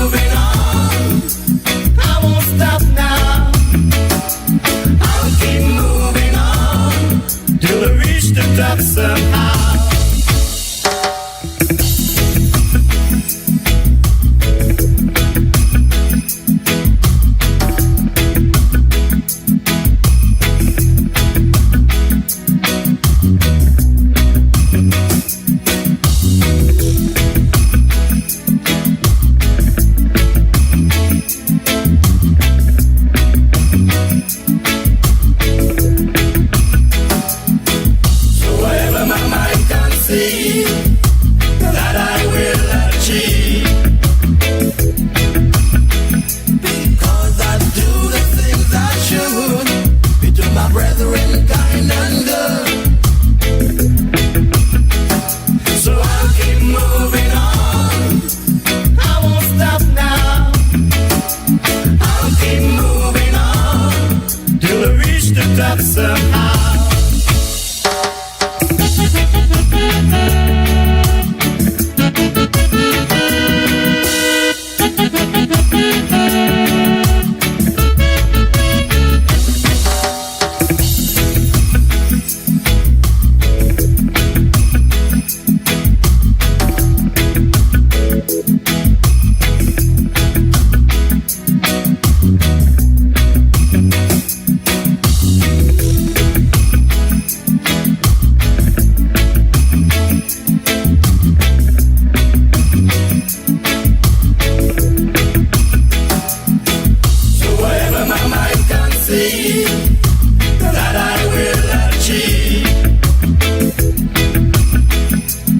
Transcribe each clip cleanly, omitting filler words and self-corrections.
moving on. I won't stop now. I'll keep moving on till I reach the top somehow. That I will achieve, because I do the things I should, be to my brethren kind and good. So I'll keep moving on. I won't stop now. I'll keep moving on till I reach the top somehow. That I will achieve,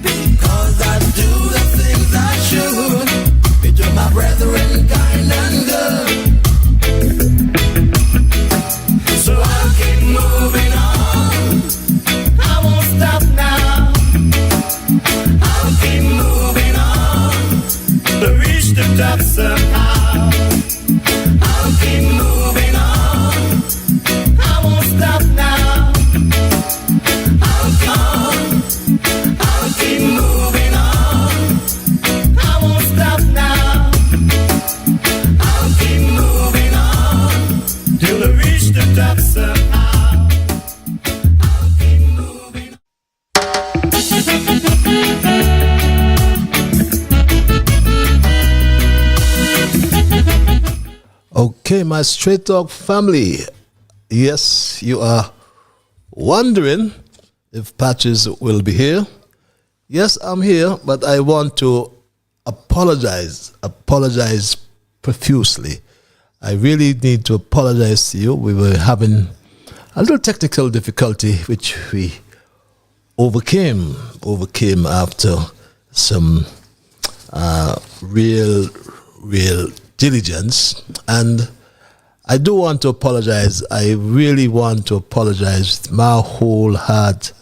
because I do the things I should, be to my brethren kind and good. So I'll keep moving on. I won't stop now. I'll keep moving on to reach the top somehow. I'll keep moving on. I won't stop now. I'll keep moving on. I won't stop now. I'll keep moving on till I reach the top somehow. I'll keep moving on. Okay, my Straight Talk family. Yes, you are wondering if Patches will be here. Yes, I'm here, but I want to apologize profusely. I really need to apologize to you. We were having a little technical difficulty, which we overcame after some real diligence. And I do want to apologize. I really want to apologize with my whole heart,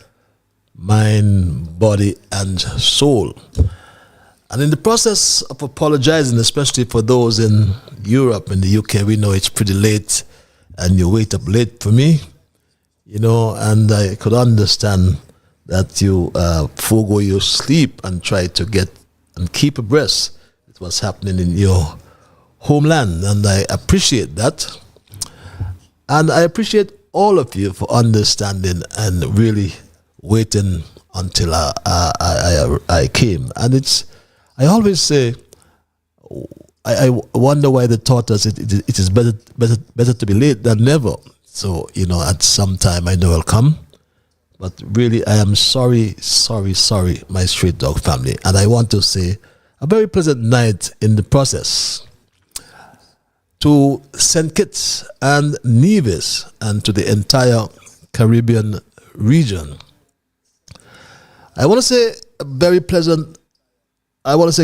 mind, body, and soul. And in the process of apologizing, especially for those in Europe and the UK, we know it's pretty late and you wait up late for me, and I could understand that you forego your sleep and try to get and keep abreast with what's happening in your homeland, and I appreciate that. And I appreciate all of you for understanding and really waiting until I came. And I always say, I wonder why they taught us it is better to be late than never. So, at some time I know I'll come. But really, I am sorry, my Straight Dog family. And I want to say a very pleasant night in the process to St. Kitts and Nevis and to the entire Caribbean region. I want to say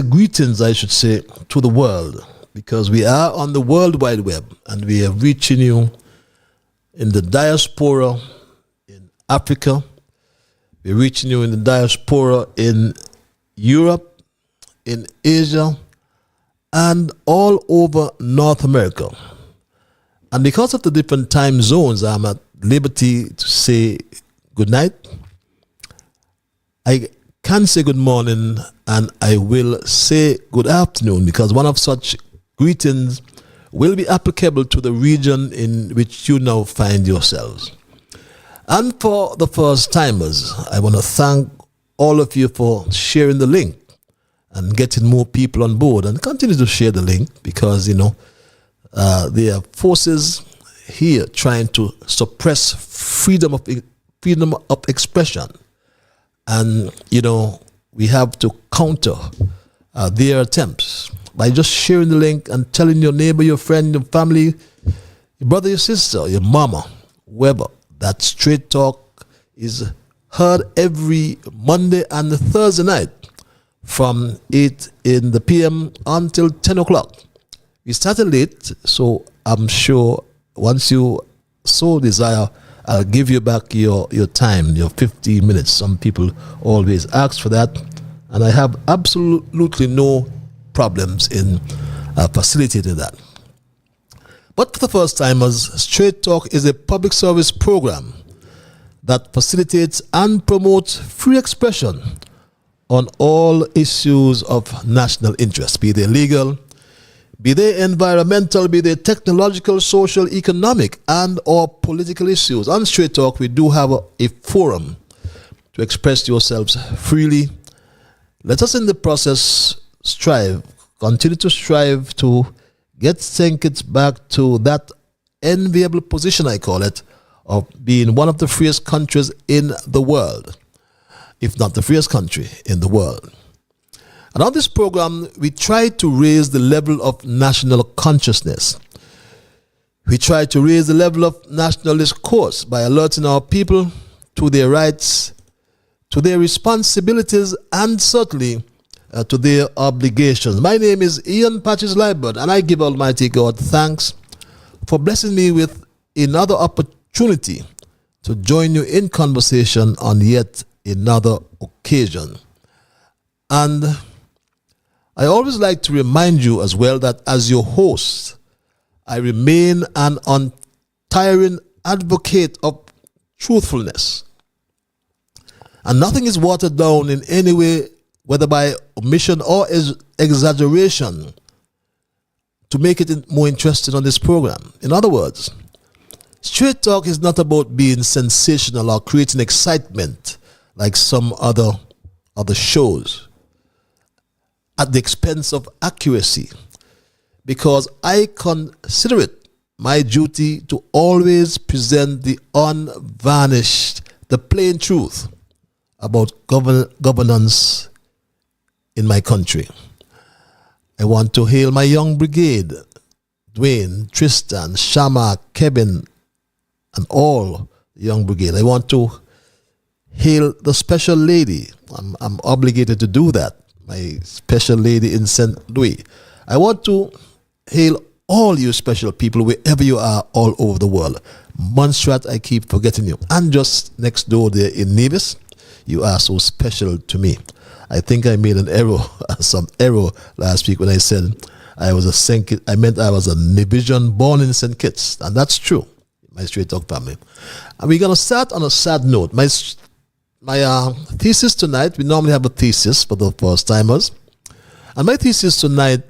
greetings, I should say, to the world, because we are on the World Wide Web and we are reaching you in the diaspora in Africa. We're reaching you in the diaspora in Europe, in Asia, and all over North America. And because of the different time zones, I'm at liberty to say good night. I can say good morning, and I will say good afternoon, because one of such greetings will be applicable to the region in which you now find yourselves. And for the first timers, I want to thank all of you for sharing the link and getting more people on board, and continue to share the link, because there are forces here trying to suppress freedom of expression, and we have to counter their attempts by just sharing the link and telling your neighbor, your friend, your family, your brother, your sister, your mama, whoever, that Straight Talk is heard every Monday and Thursday night from 8 in the PM until 10 o'clock. We started late, so I'm sure once you so desire, I'll give you back your time, your 15 minutes. Some people always ask for that, and I have absolutely no problems in facilitating that. But for the first timers, Straight Talk is a public service program that facilitates and promotes free expression on all issues of national interest, be they legal, be they environmental, be they technological, social, economic, and or political issues. On Straight Talk, we do have a forum to express yourselves freely. Let us in the process continue to strive to get St. Kitts back to that enviable position, I call it, of being one of the freest countries in the world, if not the freest country in the world. And on this program, we try to raise the level of national consciousness. We try to raise the level of national discourse by alerting our people to their rights, to their responsibilities, and certainly to their obligations. My name is Ian Patches Liebert, and I give Almighty God thanks for blessing me with another opportunity to join you in conversation on yet another occasion. And I always like to remind you as well that as your host, I remain an untiring advocate of truthfulness. And nothing is watered down in any way, whether by omission or exaggeration, to make it more interesting on this program. In other words, Straight Talk is not about being sensational or creating excitement like some other shows at the expense of accuracy, because I consider it my duty to always present the unvarnished, the plain truth about governance in my country. I want to hail my young brigade, Dwayne, Tristan, Shama, Kevin, and all the young brigade. I want to hail the special lady. I'm obligated to do that. My special lady in St. Louis. I want to hail all you special people wherever you are all over the world. Montserrat, I keep forgetting you. And just next door there in Nevis, you are so special to me. I think I made an error, some error last week when I said I was a St. Kitts. I meant I was a Nevisian born in St. Kitts, and that's true. My Straight Talk family. And we're gonna start on a sad note. My thesis tonight, we normally have a thesis for the first timers. And my thesis tonight,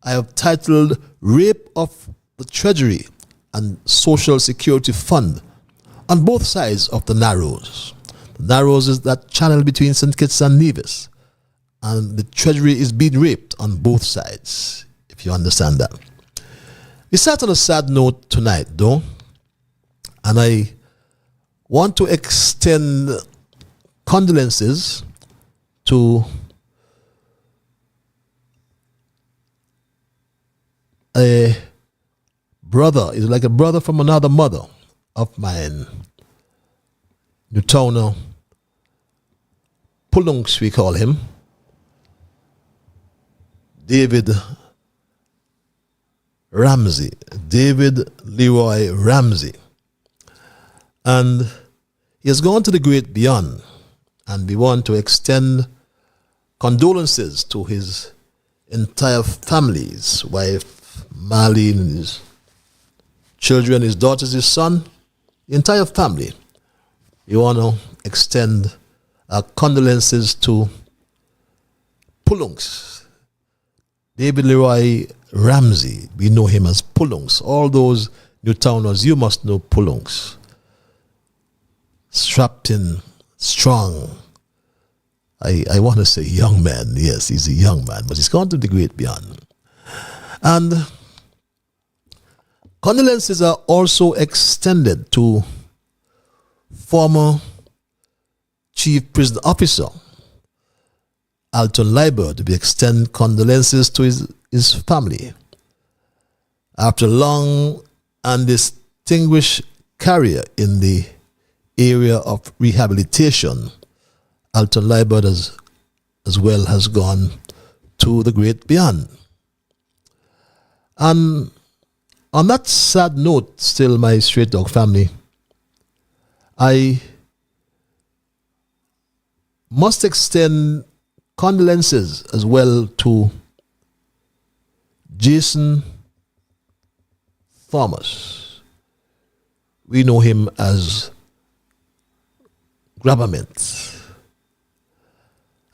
I have titled Rape of the Treasury and Social Security Fund on both sides of the Narrows. The Narrows is that channel between St. Kitts and Nevis. And the Treasury is being raped on both sides, if you understand that. We start on a sad note tonight, though. And I want to extend condolences to a brother. He's like a brother from another mother of mine, Newtowner Pulunks, we call him, David Ramsey, David Leroy Ramsey. And he has gone to the great beyond, and we want to extend condolences to his entire family, his wife, Marlene, his children, his daughters, his son, the entire family. We want to extend our condolences to Pulunks, David Leroy Ramsey. We know him as Pulungs. All those Newtowners, you must know Pulungs. Strapped in, strong. I want to say young man. Yes, he's a young man, but he's gone to the great beyond. And condolences are also extended to former Chief Prison Officer Alton Liebert. We extend condolences to his family. After a long and distinguished career in the area of rehabilitation, Alton Liebert as well has gone to the great beyond. And on that sad note, still, my Straight Dog family, I must extend condolences as well to Jason Thomas. We know him as Grabberment.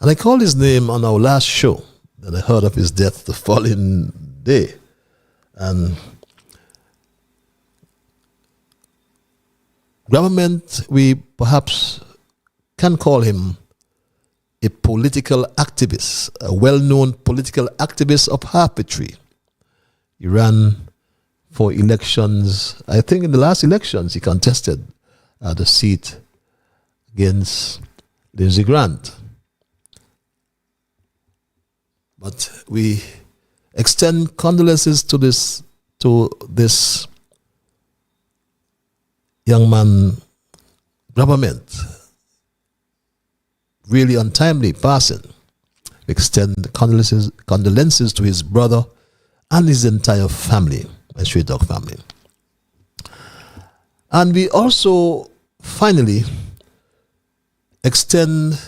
And I called his name on our last show. Then I heard of his death the following day. And Grabberment, we perhaps can call him a political activist, a well-known political activist of Harpetry. He ran for elections. I think in the last elections he contested the seat against Lindsey Grant. But we extend condolences to this young man, Grabberment. Really untimely passing. We extend condolences to his brother and his entire family, my Straight Dog family. And we also finally extend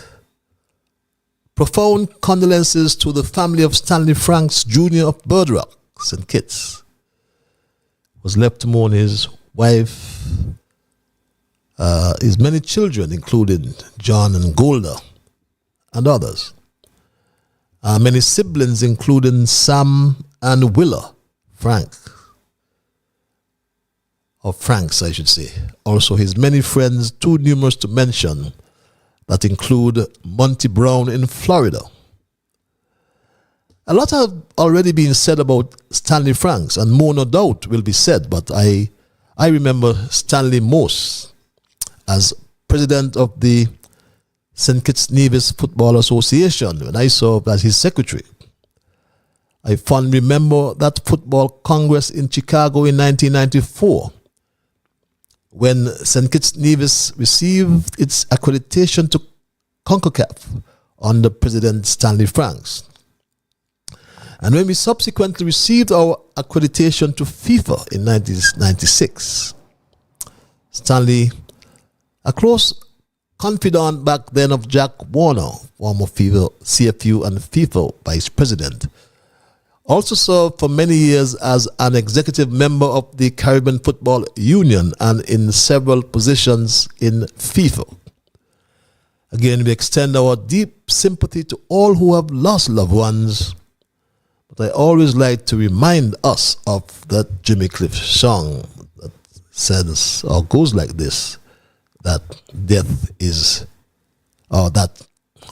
profound condolences to the family of Stanley Franks Jr. of Bird Rock, St. Kitts. Was left to mourn his wife, his many children, including John and Golda, and others. Many siblings, including Sam and Willa Franks, I should say. Also his many friends, too numerous to mention, that include Monty Brown in Florida. A lot have already been said about Stanley Franks, and more no doubt will be said, but I remember Stanley most as president of the St. Kitts Nevis Football Association when I served as his secretary. I fondly remember that football congress in Chicago in 1994 when St. Kitts Nevis received its accreditation to CONCACAF under President Stanley Franks. And when we subsequently received our accreditation to FIFA in 1996, Stanley, a close confidant back then of Jack Warner, former FIFA, CFU and FIFA vice president, also served for many years as an executive member of the Caribbean Football Union and in several positions in FIFA. Again, we extend our deep sympathy to all who have lost loved ones, but I always like to remind us of that Jimmy Cliff song that says, or goes like this, that death is, or that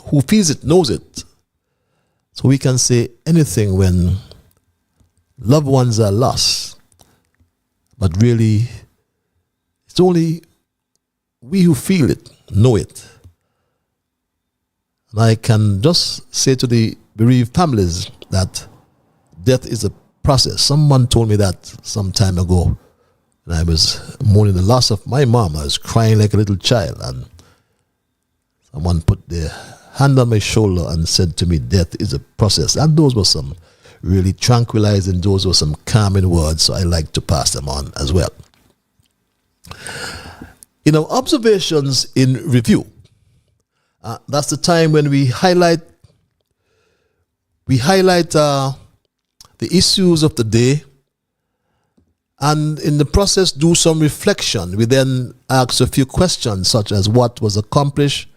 who feels it knows it. So we can say anything when loved ones are lost, but really it's only we who feel it know it. And I can just say to the bereaved families that death is a process. Someone told me that some time ago when I was mourning the loss of my mom. I was crying like a little child, and someone put their hand on my shoulder and said to me, death is a process. And those were some really tranquilizing, those were some calming words, so I like to pass them on as well. In our observations in review, that's the time when we highlight the issues of the day, and in the process do some reflection. We then ask a few questions such as what was accomplished,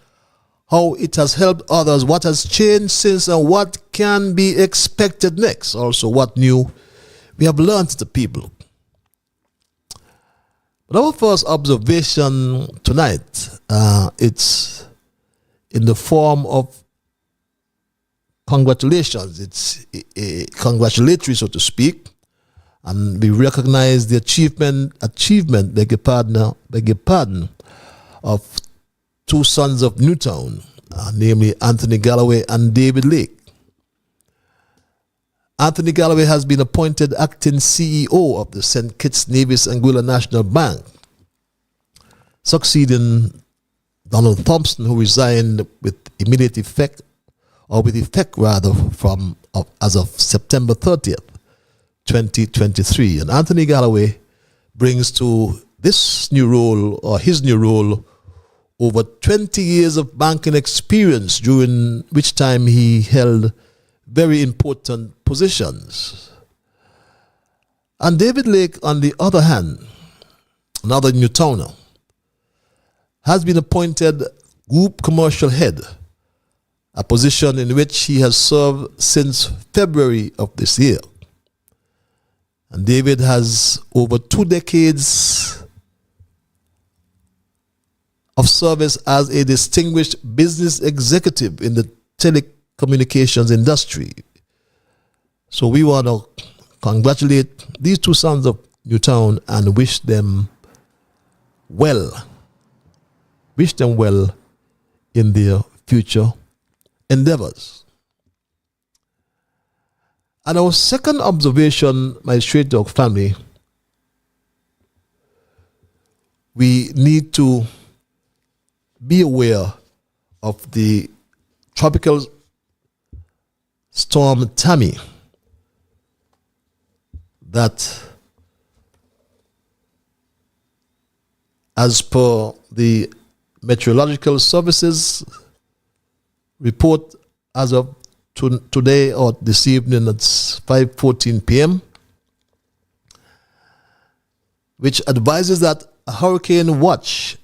how it has helped others, what has changed since, and what can be expected next. Also, what new We have learned the people. But our first observation tonight, it's in the form of congratulations. It's congratulatory, so to speak. And we recognize the achievement, beg your pardon, of two sons of Newtown, namely Anthony Galloway and David Lake. Anthony Galloway has been appointed acting CEO of the St. Kitts Nevis Anguilla National Bank, succeeding Donald Thompson, who resigned with immediate effect, or with effect rather, as of September 30th, 2023. And Anthony Galloway brings to this new role, or his new role, over 20 years of banking experience, during which time he held very important positions. And David Lake, on the other hand, another Newtowner, has been appointed Group Commercial Head, a position in which he has served since February of this year. And David has over 2 decades of service as a distinguished business executive in the telecommunications industry. So we want to congratulate these two sons of Newtown and wish them well. Wish them well in their future endeavors. And our second observation, my straight dog family, we need to be aware of the tropical storm Tammy that, as per the meteorological services report as of today or this evening at 5:14 p.m., which advises that a hurricane watch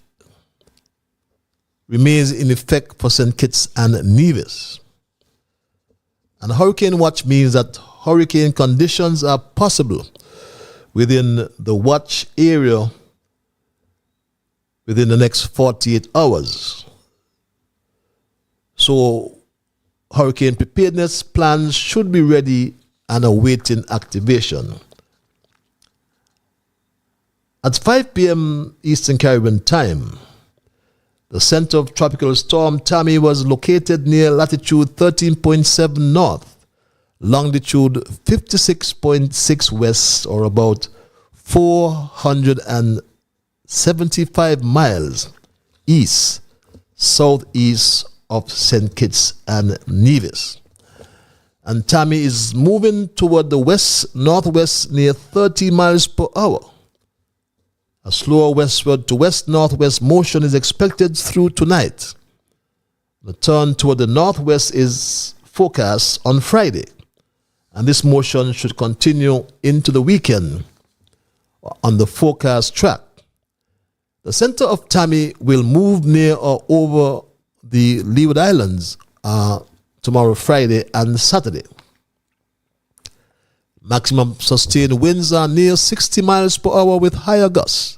remains in effect for St. Kitts and Nevis. And hurricane watch means that hurricane conditions are possible within the watch area within the next 48 hours. So hurricane preparedness plans should be ready and awaiting activation. At 5 p.m. Eastern Caribbean time, the center of Tropical Storm Tammy was located near latitude 13.7 north, longitude 56.6 west, or about 475 miles east, southeast of St. Kitts and Nevis. And Tammy is moving toward the west-northwest near 30 miles per hour. A slower westward to west-northwest motion is expected through tonight. The turn toward the northwest is forecast on Friday, and this motion should continue into the weekend on the forecast track. The center of Tammy will move near or over the Leeward Islands tomorrow, Friday, and Saturday. Maximum sustained winds are near 60 miles per hour with higher gusts.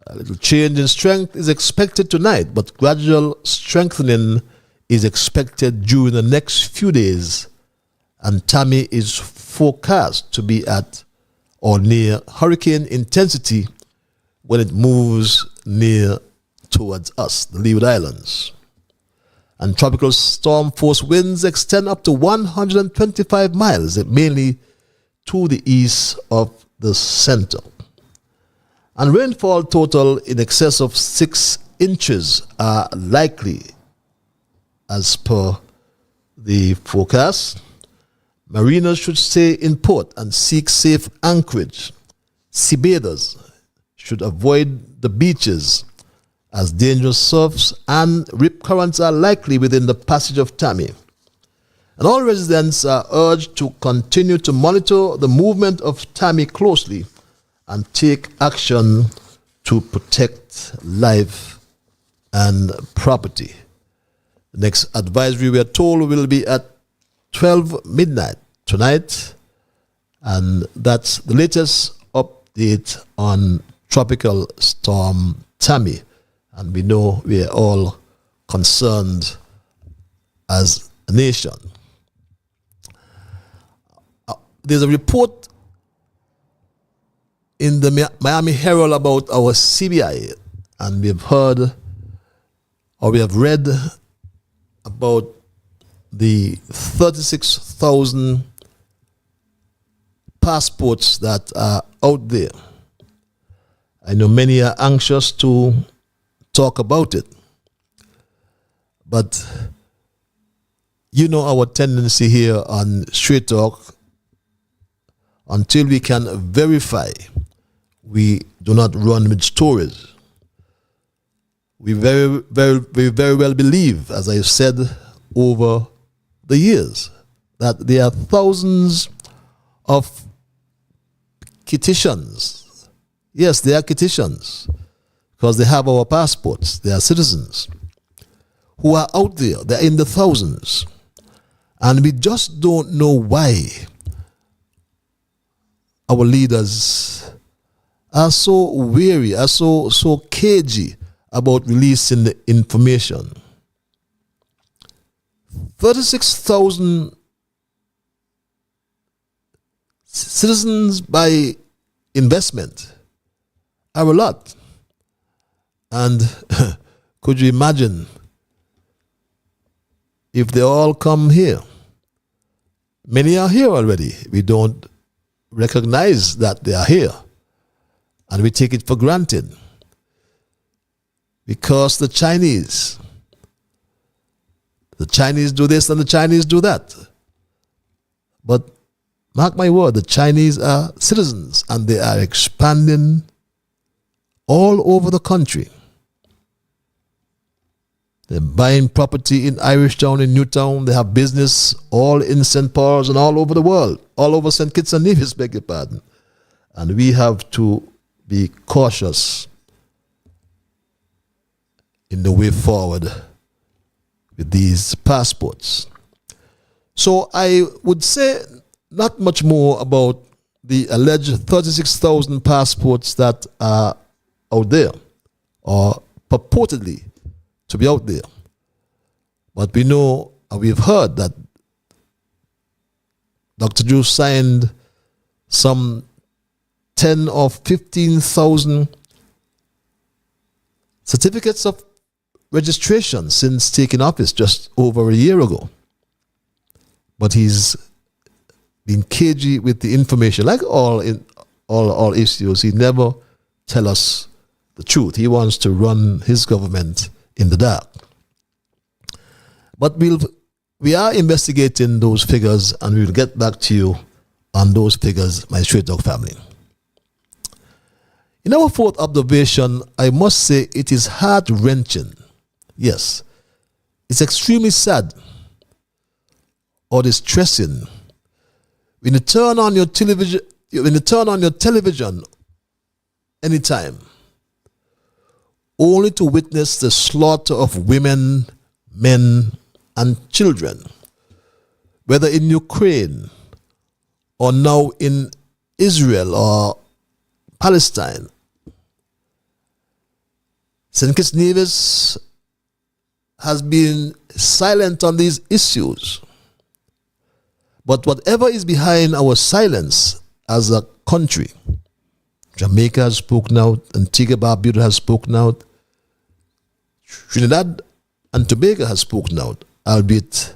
A little change in strength is expected tonight, but gradual strengthening is expected during the next few days, and Tammy is forecast to be at or near hurricane intensity when it moves near towards us, the Leeward Islands. And tropical storm force winds extend up to 125 miles, mainly to the east of the center. And rainfall total in excess of 6 inches are likely as per the forecast. Mariners should stay in port and seek safe anchorage. Seabathers should avoid the beaches as dangerous surfs and rip currents are likely within the passage of Tammy. And all residents are urged to continue to monitor the movement of Tammy closely and take action to protect life and property. The next advisory, we are told, will be at 12 midnight tonight, And that's the latest update on Tropical Storm Tammy. And we know we are all concerned as a nation. There's a report in the Miami Herald about our CBI, and we have heard or we have read about the 36,000 passports that are out there. I know many are anxious to talk about it, but you know our tendency here on Straight Talk, until we can verify, we do not run with stories. We very well believe, as I've said over the years, that there are thousands of Kititians. Yes, they are Kititians because they have our passports. They are citizens who are out there. They're in the thousands. And we just don't know why our leaders are so weary, are so cagey about releasing the information. 36,000 citizens by investment are a lot. And could you imagine if they all come here? Many are here already. We don't recognize that they are here, and we take it for granted because the Chinese do this and the Chinese do that. But mark my word, the Chinese are citizens and they are expanding all over the country. They're buying property in Irishtown, in Newtown. They have business all in St. Paul's and all over the world, all over St. Kitts and Nevis, beg your pardon. And we have to be cautious in the way forward with these passports. So I would say not much more about the alleged 36,000 passports that are out there, or purportedly to be out there. But we know, and we've heard that Dr. Drew signed some 10 or 15,000 certificates of registration since taking office just over a year ago. But he's been cagey with the information. Like all issues, he never tell us the truth. He wants to run his government in the dark. But we are investigating those figures, and we'll get back to you on those figures, my Straight Talk family. In our fourth observation, I must say it is heart-wrenching. Yes, it's extremely sad or distressing when you turn on your television. Anytime, only to witness the slaughter of women, men, and children, whether in Ukraine or now in Israel or Palestine. St. Kitts Nevis has been silent on these issues. But whatever is behind our silence as a country, Jamaica has spoken out, Antigua Barbuda has spoken out, Trinidad and Tobago has spoken out, albeit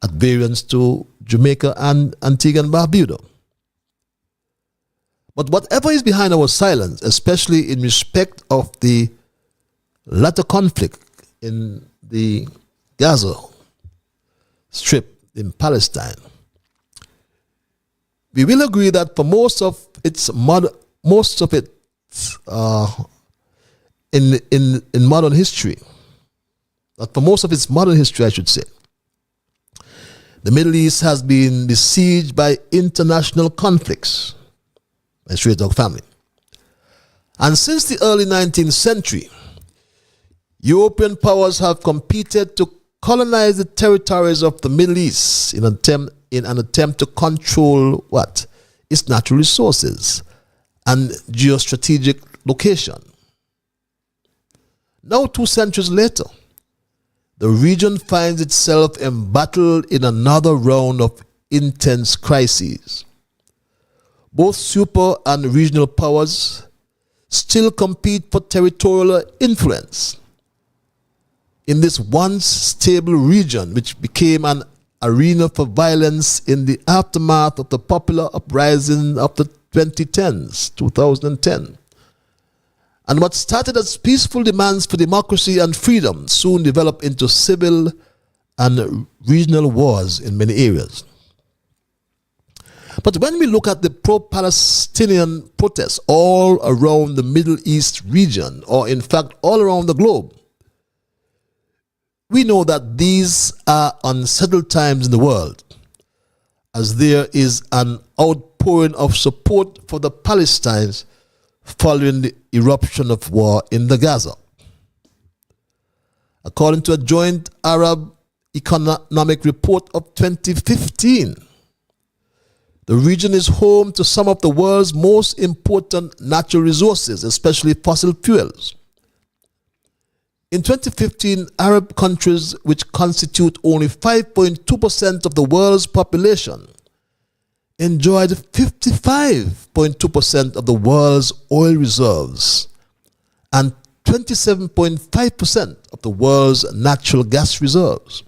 at variance to Jamaica and Antigua and Barbuda. But whatever is behind our silence, especially in respect of the latter conflict in the Gaza Strip in Palestine, we will agree that for most of it in modern history, that for most of its modern history, I should say, the Middle East has been besieged by international conflicts, my Straight Talk family. And since the early 19th century, European powers have competed to colonize the territories of the Middle East in in an attempt to control what? Its natural resources and geostrategic location. Now, 2 centuries later, the region finds itself embattled in another round of intense crises. Both super and regional powers still compete for territorial influence. In this once stable region, which became an arena for violence in the aftermath of the popular uprising of the 2010. And what started as peaceful demands for democracy and freedom soon developed into civil and regional wars in many areas. But when we look at the pro-Palestinian protests all around the Middle East region, or in fact all around the globe, we know that these are unsettled times in the world, as there is an outpouring of support for the Palestinians following the eruption of war in the Gaza. According to a joint Arab economic report of 2015, the region is home to some of the world's most important natural resources, especially fossil fuels. In 2015, Arab countries, which constitute only 5.2% of the world's population, enjoyed 55.2% of the world's oil reserves and 27.5% of the world's natural gas reserves.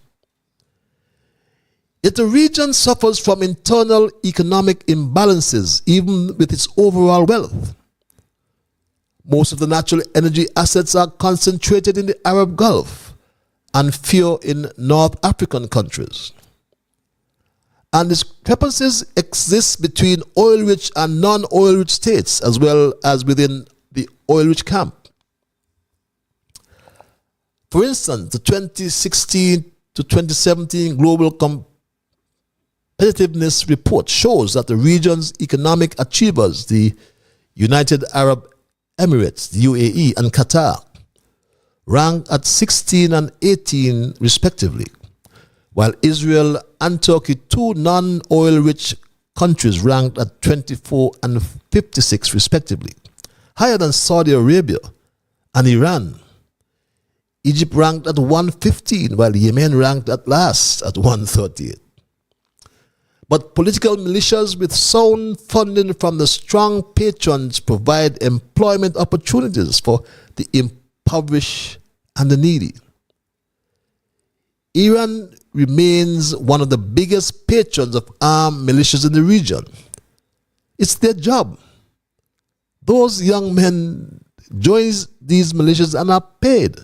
Yet the region suffers from internal economic imbalances, even with its overall wealth. Most of the natural energy assets are concentrated in the Arab Gulf and few in North African countries. And discrepancies exist between oil-rich and non-oil-rich states, as well as within the oil-rich camp. For instance, the 2016 to 2017 Global Competitiveness Report shows that the region's economic achievers, the United Arab Emirates, the UAE, and Qatar, rank at 16 and 18 respectively, while Israel and Turkey, 2 non-oil-rich countries, ranked at 24 and 56 respectively, higher than Saudi Arabia and Iran. Egypt ranked at 115, while Yemen ranked at last at 138. But political militias with sound funding from the strong patrons provide employment opportunities for the impoverished and the needy. Iran remains one of the biggest patrons of armed militias in the region. It's their job. Those young men join these militias and are paid.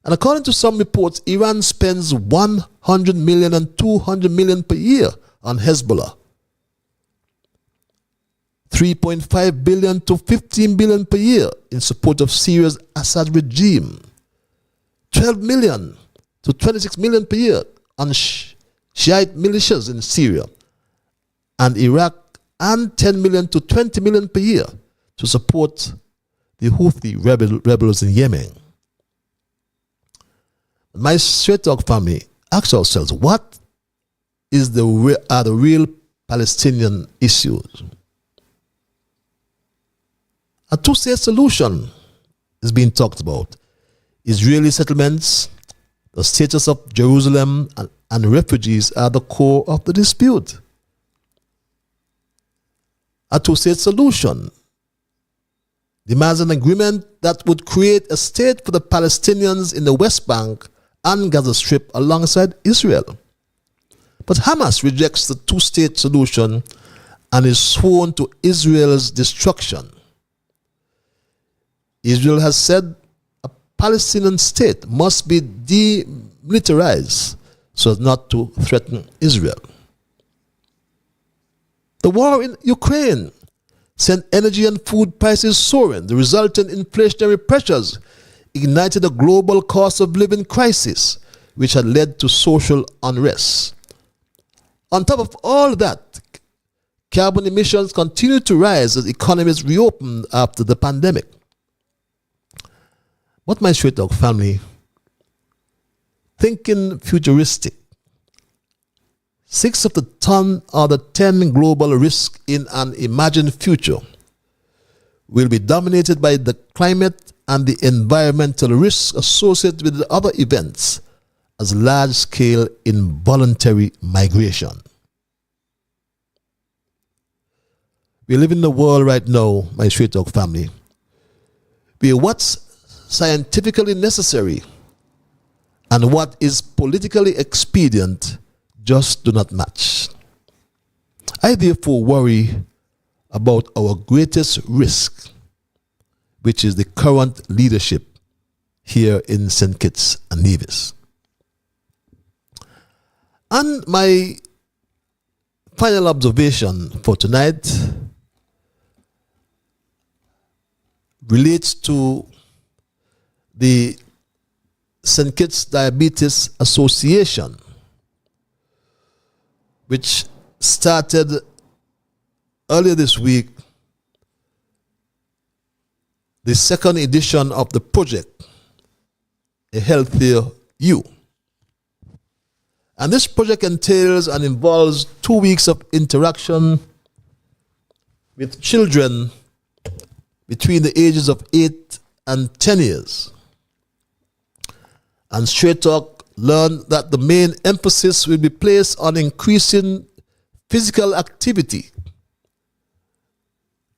And according to some reports, Iran spends 100 million and 200 million per year on Hezbollah. 3.5 billion to 15 billion per year in support of Syria's Assad regime. 12 million to 26 million per year on Shiite militias in Syria and Iraq, and 10 million to 20 million per year to support the Houthi rebels in Yemen. My Straight Talk family, ask ourselves, what are the real Palestinian issues? A two-state solution is being talked about. Israeli settlements, the status of Jerusalem, and refugees are the core of the dispute. A two-state solution demands an agreement that would create a state for the Palestinians in the West Bank and Gaza Strip alongside Israel. But Hamas rejects the two-state solution and is sworn to Israel's destruction. Israel has said a Palestinian state must be demilitarized so as not to threaten Israel. The war in Ukraine sent energy and food prices soaring. The resultant inflationary pressures ignited a global cost of living crisis, which had led to social unrest. On top of all that, carbon emissions continue to rise as economies reopen after the pandemic. But my Straight Talk family, thinking futuristic, 6 of the 10 global risks in an imagined future will be dominated by the climate and the environmental risks associated with the other events as large-scale involuntary migration. We live in a world right now, my Straight Talk family, where what's scientifically necessary and what is politically expedient just do not match. I therefore worry about our greatest risk, which is the current leadership here in St. Kitts and Nevis. And my final observation for tonight relates to the St. Kitts Diabetes Association, which started earlier this week the second edition of the project, A Healthier You. And this project entails and involves 2 weeks of interaction with children between the ages of 8 and 10 years. And Straight Talk learned that the main emphasis will be placed on increasing physical activity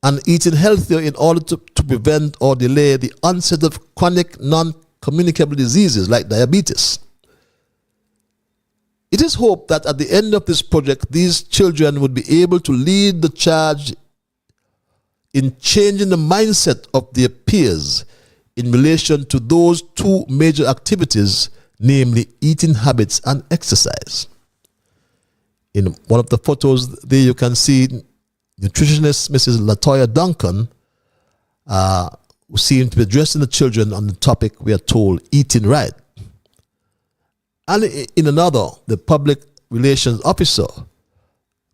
and eating healthier in order to prevent or delay the onset of chronic non-communicable diseases like diabetes. It is hoped that at the end of this project, these children would be able to lead the charge in changing the mindset of their peers in relation to those 2 major activities, namely eating habits and exercise. In one of the photos there you can see nutritionist Mrs. Latoya Duncan, who seemed to be addressing the children on the topic, we are told, eating right. And in another, the public relations officer,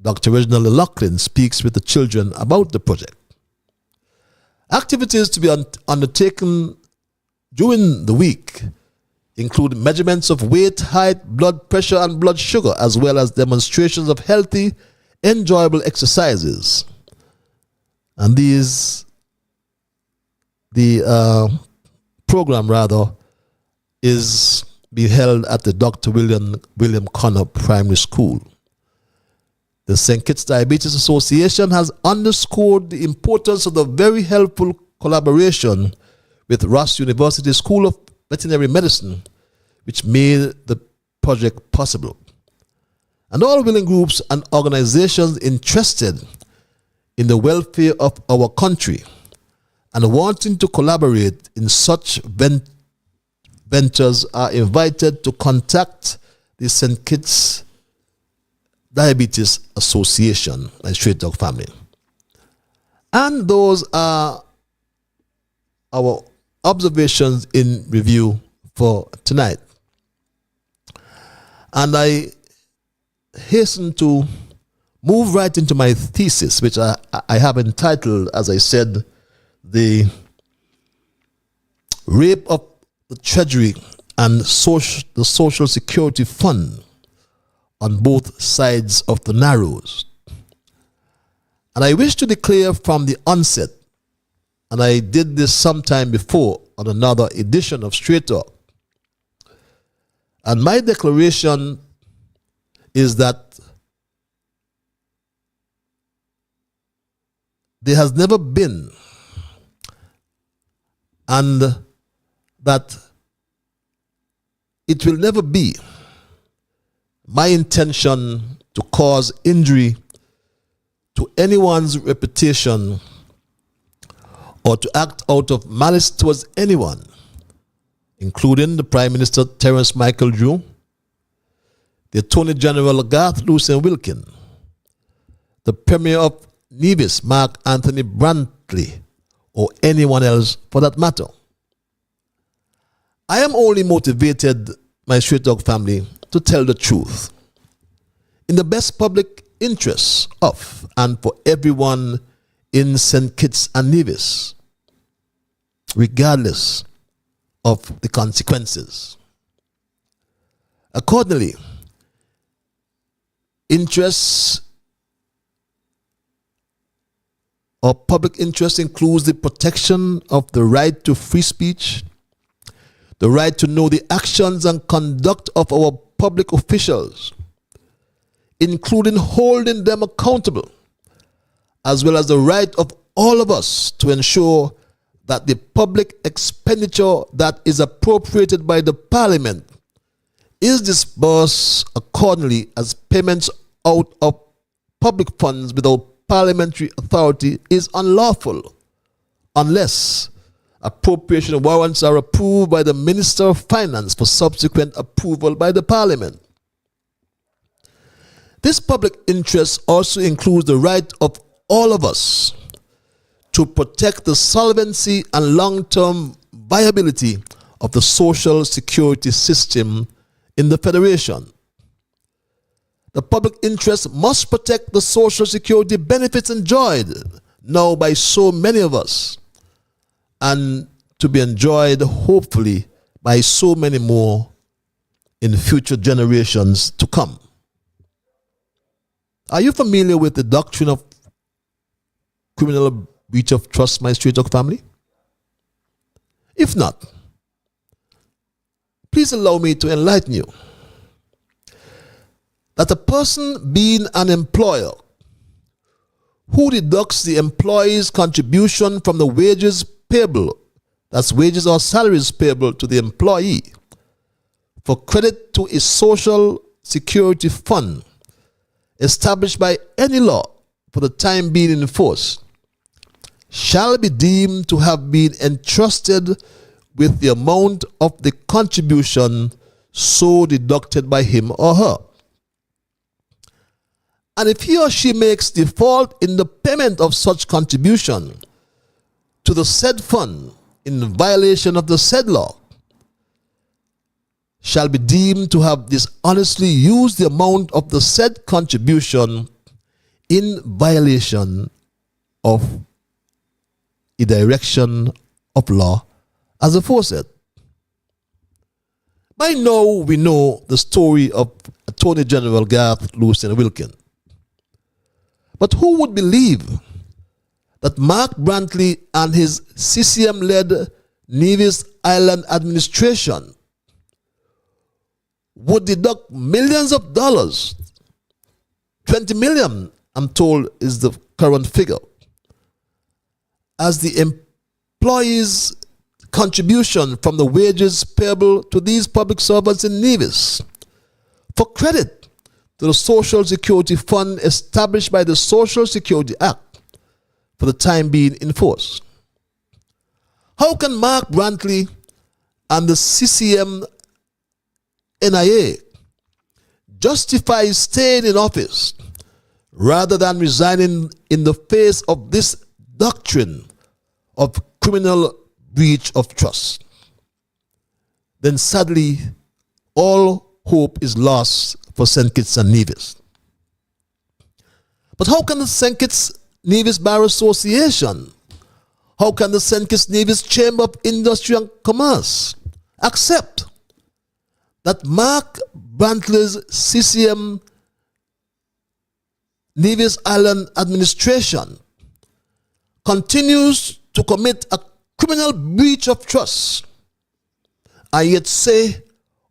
Dr. Reginald Lachlan, speaks with the children about the project. Activities to be undertaken during the week include measurements of weight, height, blood pressure, and blood sugar, as well as demonstrations of healthy, enjoyable exercises. And the program is being held at the Dr. William Connor Primary School. The St. Kitts Diabetes Association has underscored the importance of the very helpful collaboration with Ross University School of Veterinary Medicine, which made the project possible. And all willing groups and organizations interested in the welfare of our country and wanting to collaborate in such ventures are invited to contact the St. Kitts Diabetes Association and Straight Talk family. And those are our observations in review for tonight. And I hasten to move right into my thesis, which I have entitled, as I said, The Rape of the Treasury and the Social Security Fund on both sides of the Narrows. And I wish to declare from the onset, and I did this sometime before on another edition of Straight Talk, and my declaration is that there has never been, and that it will never be, my intention to cause injury to anyone's reputation or to act out of malice towards anyone, including the Prime Minister Terence Michael Drew, the Attorney General Garth Lucien Wilkin, the Premier of Nevis Mark Anthony Brantley, or anyone else for that matter. I am only motivated, my Straight Talk family, to tell the truth in the best public interests of and for everyone in St. Kitts and Nevis, regardless of the consequences. Accordingly, interests or public interest includes the protection of the right to free speech, the right to know the actions and conduct of our public officials, including holding them accountable, as well as the right of all of us to ensure that the public expenditure that is appropriated by the Parliament is disbursed accordingly, as payments out of public funds without parliamentary authority is unlawful unless appropriation warrants are approved by the Minister of Finance for subsequent approval by the Parliament. This public interest also includes the right of all of us to protect the solvency and long-term viability of the social security system in the Federation. The public interest must protect the social security benefits enjoyed now by so many of us, and to be enjoyed hopefully by so many more in future generations to come. Are you familiar with the doctrine of criminal breach of trust, my Straight Talk family? If not, please allow me to enlighten you that a person being an employer who deducts the employee's contribution from the wages payable, that's wages or salaries payable to the employee, for credit to a social security fund established by any law for the time being in force, shall be deemed to have been entrusted with the amount of the contribution so deducted by him or her. And if he or she makes default in the payment of such contribution to the said fund in violation of the said law, shall be deemed to have dishonestly used the amount of the said contribution in violation of a direction of law as aforesaid. By now we know the story of Attorney General Garth Lucien Wilkin. But who would believe that Mark Brantley and his CCM-led Nevis Island administration would deduct millions of dollars, 20 million, I'm told, is the current figure, as the employees' contribution from the wages payable to these public servants in Nevis for credit to the Social Security Fund established by the Social Security Act for the time being in force? How can Mark Brantley and the CCM NIA justify staying in office rather than resigning in the face of this doctrine of criminal breach of trust? Then sadly, all hope is lost for St. Kitts and Nevis. But how can the St. Kitts Nevis Bar Association, how can the St. Kitts Nevis Chamber of Industry and Commerce accept that Mark Brantley's CCM Nevis Island administration continues to commit a criminal breach of trust and yet say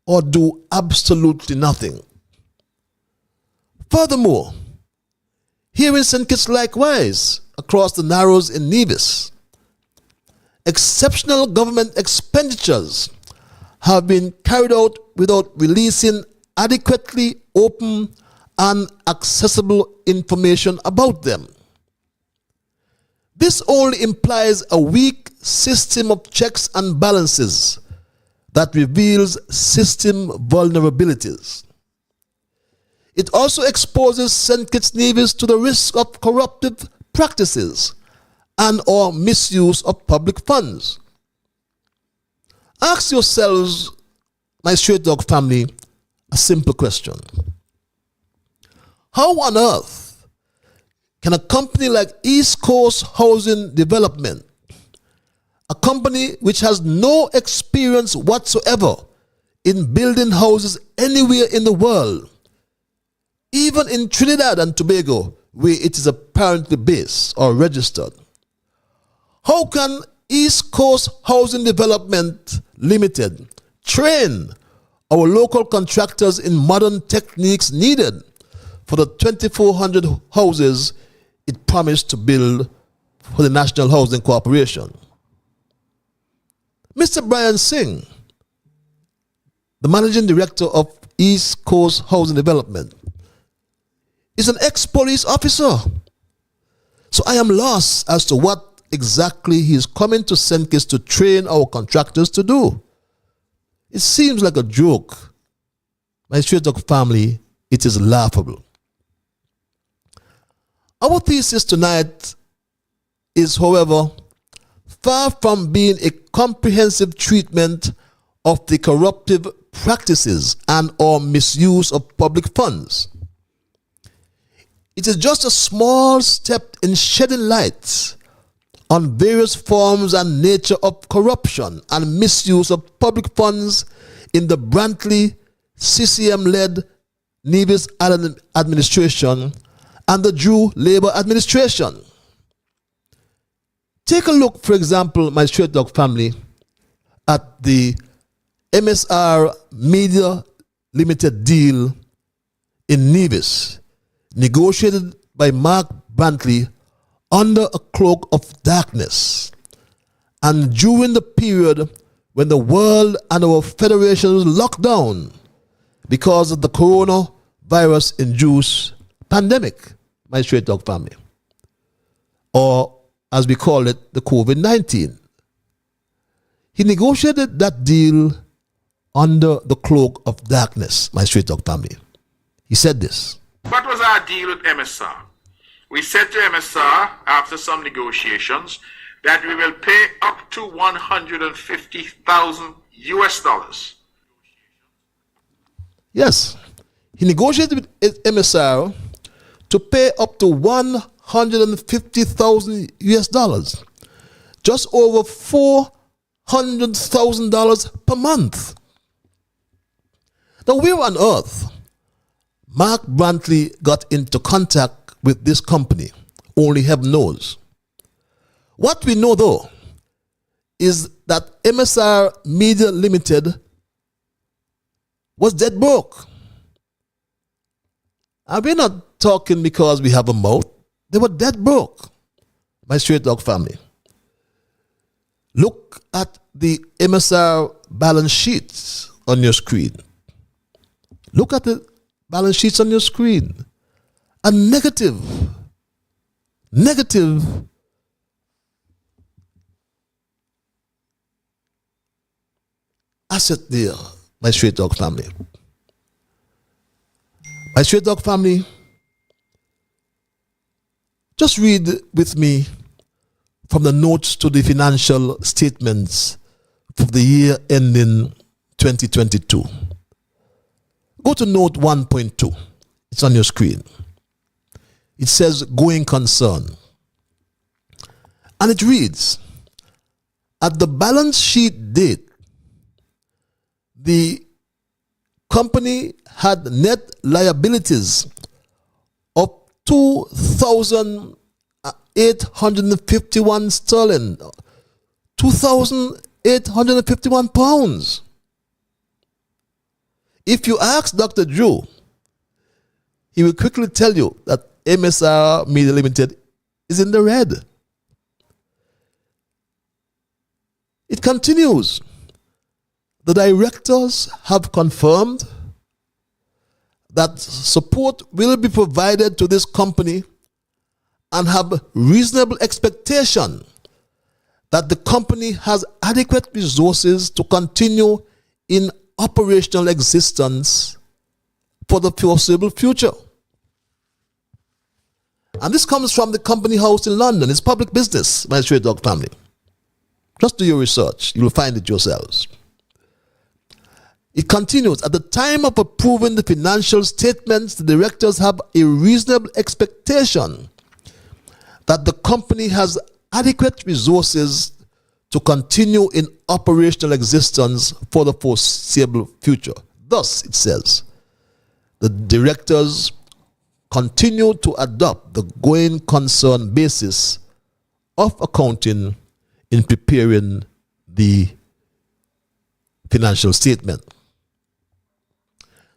or do absolutely nothing? Furthermore, here in St. Kitts likewise, across the Narrows in Nevis, exceptional government expenditures have been carried out without releasing adequately open and accessible information about them. This only implies a weak system of checks and balances that reveals system vulnerabilities. It also exposes St. Kitts Nevis to the risk of corruptive practices and or misuse of public funds. Ask yourselves, my Straight Dog family, a simple question. How on earth can a company like East Coast Housing Development, a company which has no experience whatsoever in building houses anywhere in the world, even in Trinidad and Tobago, where it is apparently based or registered. How can East Coast Housing Development Limited train our local contractors in modern techniques needed for the 2,400 houses it promised to build for the National Housing Corporation? Mr. Brian Singh, the managing director of East Coast Housing Development, is an ex-police officer. So I am lost as to what exactly he is coming to St. Kitts to train our contractors to do. It seems like a joke. My straight talk family, it is laughable. Our thesis tonight is, however, far from being a comprehensive treatment of the corruptive practices and or misuse of public funds. It is just a small step in shedding light on various forms and nature of corruption and misuse of public funds in the Brantley CCM-led Nevis Island administration and the Drew Labour administration. Take a look, for example, my straight dog family, at the MSR Media Limited deal in Nevis, negotiated by Mark Brantley under a cloak of darkness, and during the period when the world and our federation was locked down because of the coronavirus-induced pandemic, my straight dog family, or as we call it, the COVID-19. He negotiated that deal under the cloak of darkness, my straight dog family. He said this. What was our deal with MSR? We said to MSR, after some negotiations, that we will pay up to $150,000 US. Yes, he negotiated with MSR to pay up to $150,000 US, just over $400,000 per month. Now, where on earth Mark Brantley got into contact with this company, only heaven knows. What we know, though, is that MSR Media Limited was dead broke. And we're not talking because we have a mouth. They were dead broke, my straight dog family. Look at the MSR balance sheets on your screen. Look at the balance sheets on your screen. A negative asset there, my straight dog family. My straight dog family, just read with me from the notes to the financial statements for the year ending 2022. Go to note 1.2. It's on your screen. It says going concern. And it reads, at the balance sheet date, the company had net liabilities of 2,851 sterling, 2,851 pounds. If you ask Dr. Drew, he will quickly tell you that MSR Media Limited is in the red. It continues. The directors have confirmed that support will be provided to this company and have reasonable expectation that the company has adequate resources to continue in operational existence for the foreseeable future. And this comes from the company house in London. It's public business, my straight dog family. Just do your research. You will find it yourselves. It continues, at the time of approving the financial statements, the directors have a reasonable expectation that the company has adequate resources to continue in operational existence for the foreseeable future. Thus, it says, the directors continue to adopt the going concern basis of accounting in preparing the financial statement.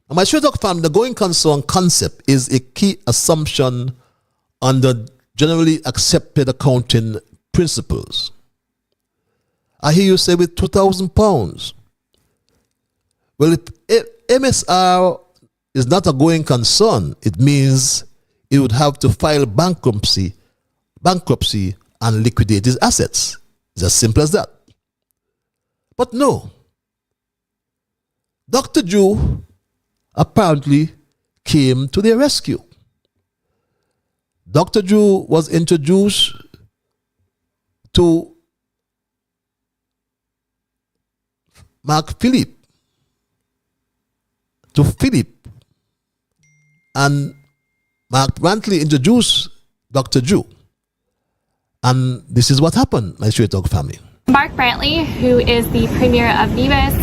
Now, my straight talk family, the going concern concept is a key assumption under generally accepted accounting principles. I hear you say with £2,000. Well, if MSR is not a going concern, it means it would have to file bankruptcy and liquidate its assets. It's as simple as that. But no. Dr. Drew apparently came to their rescue. Dr. Drew was introduced to Philip, and Mark Brantley introduced Dr. Drew. And this is what happened, my Straight Talk family. Mark Brantley, who is the premier of Nevis,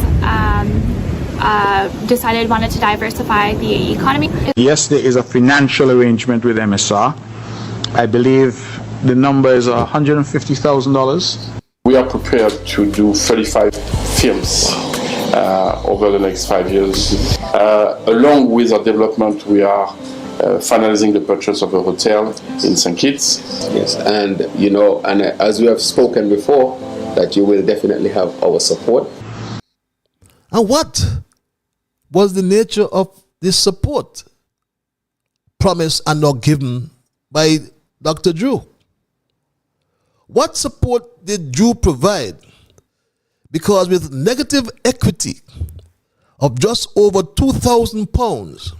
wanted to diversify the economy. Yes, there is a financial arrangement with MSR. I believe the number is $150,000. We are prepared to do 35 films over the next 5 years. Along with our development, we are finalizing the purchase of a hotel in St. Kitts. Yes, and as we have spoken before, that you will definitely have our support. And what was the nature of this support promised and not given by Dr. Drew? What support did Drew provide? Because with negative equity of just over £2,000,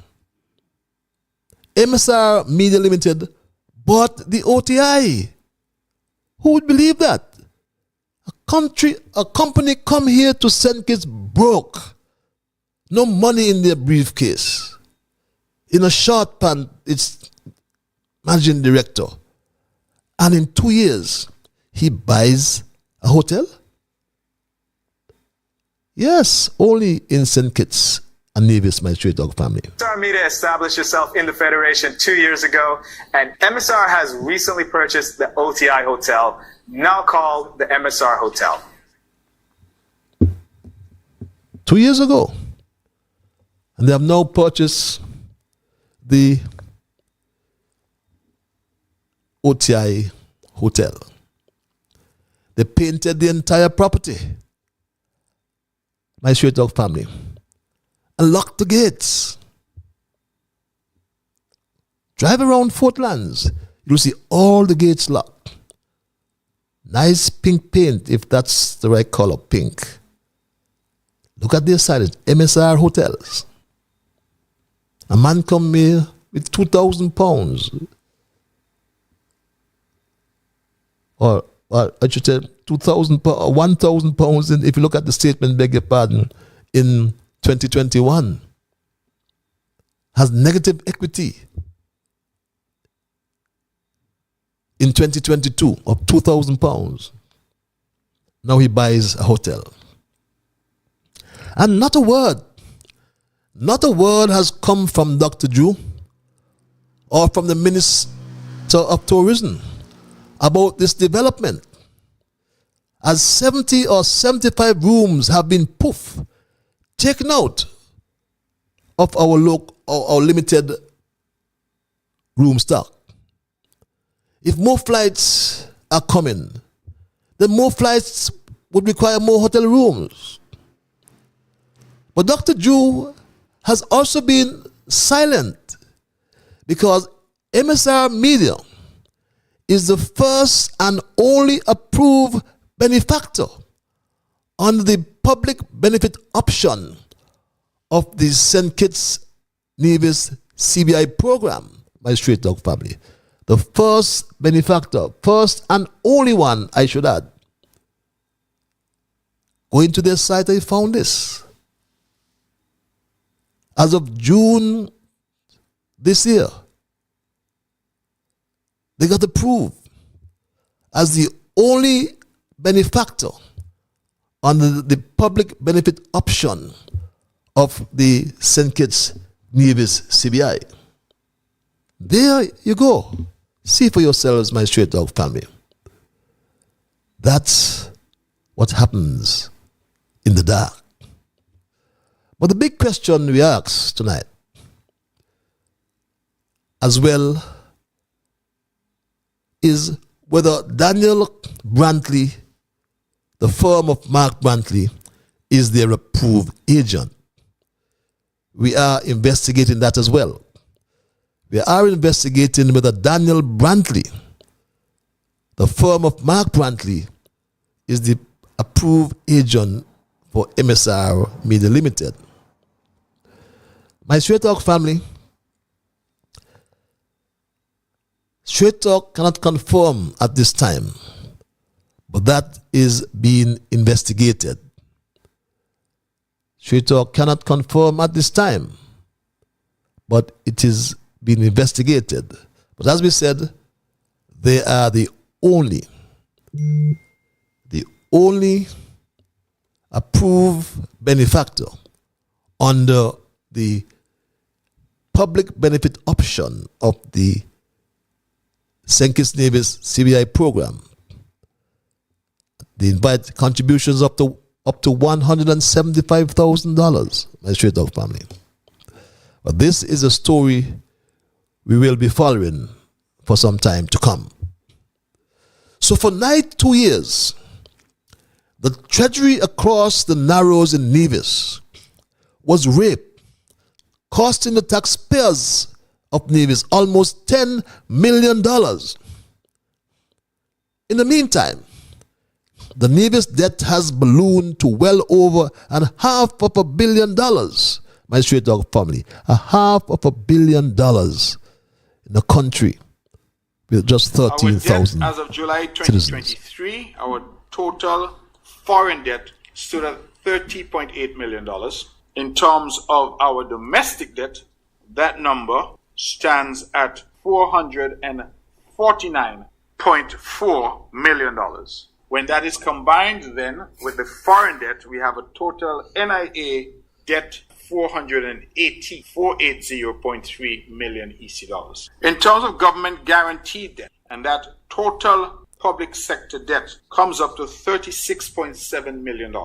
MSR Media Limited bought the OTI. Who would believe that? A company come here to St. Kitts broke. No money in their briefcase. In a short pan, it's managing director. And in 2 years, he buys a hotel? Yes, only in St. Kitts and Nevis, my Straight Dog family. MSR Media established itself in the Federation 2 years ago, and MSR has recently purchased the OTI Hotel, now called the MSR Hotel. 2 years ago. And they have now purchased the OTI Hotel. They painted the entire property, my Straight Dog family, and locked the gates. Drive around Fort Lands, you'll see all the gates locked. Nice pink paint, if that's the right color, pink. Look at their side, MSR Hotels. A man come here with £2,000. Or I should say £1,000, and if you look at the statement, beg your pardon, in 2021, has negative equity in 2022 of £2,000. Now he buys a hotel. And not a word has come from Dr. Drew or from the Minister of Tourism about this development, as 70 or 75 rooms have been taken out of our limited room stock. If more flights are coming, then more flights would require more hotel rooms. But Dr. Drew has also been silent, because MSR Media is the first and only approved benefactor under the public benefit option of the St. Kitts Nevis CBI program, my Straight Dog family. The first benefactor, first and only one, I should add. Going to their site, I found this. As of June this year, they got approved as the only benefactor under the public benefit option of the St. Kitts Nevis CBI. There you go. See for yourselves, my Straight Talk family. That's what happens in the dark. But the big question we ask tonight, as well, is whether Daniel Brantley, the firm of Mark Brantley, is their approved agent. We are investigating that as well. We are investigating whether Daniel Brantley, the firm of Mark Brantley, is the approved agent for MSR Media Limited. My Straight Talk family, Straight Talk cannot confirm at this time, but that is being investigated. Straight Talk cannot confirm at this time, but it is being investigated. But as we said, they are the only approved benefactor under the public benefit option of the St. Kitts Nevis CBI program. They invite contributions up to $175,000, my Straight Talk family. But this is a story we will be following for some time to come. So for 2 years, the Treasury across the Narrows in Nevis was raped, costing the taxpayers of Nevis almost $10 million. In the meantime, the Nevis debt has ballooned to well over $500 million, my Straight Talk family. $500 million in a country with just 13,000 as of July citizens. 2023, our total foreign debt stood at $30.8 million. In terms of our domestic debt, that number stands at $449.4 million. When that is combined then with the foreign debt, we have a total NIA debt $480.3 million EC dollars. In terms of government guaranteed debt, and that total public sector debt comes up to $36.7 million.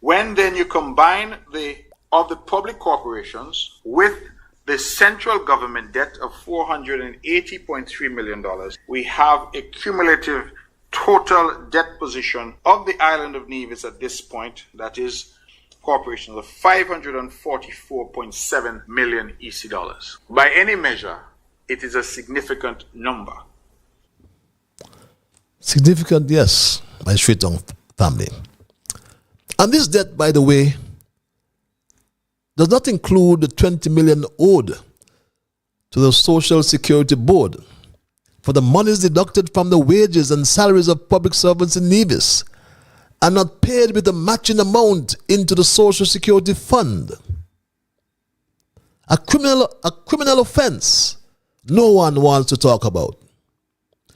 When then you combine the public corporations with the central government debt of $480.3 million, we have a cumulative total debt position of the island of Nevis at this point, that is corporations, of $544.7 million EC dollars. By any measure, it is a significant number. Significant, yes, my Straight Talk family. And this debt, by the way, does not include the $20 million owed to the Social Security Board for the monies deducted from the wages and salaries of public servants in Nevis and not paid with a matching amount into the Social Security Fund. A criminal offense no one wants to talk about.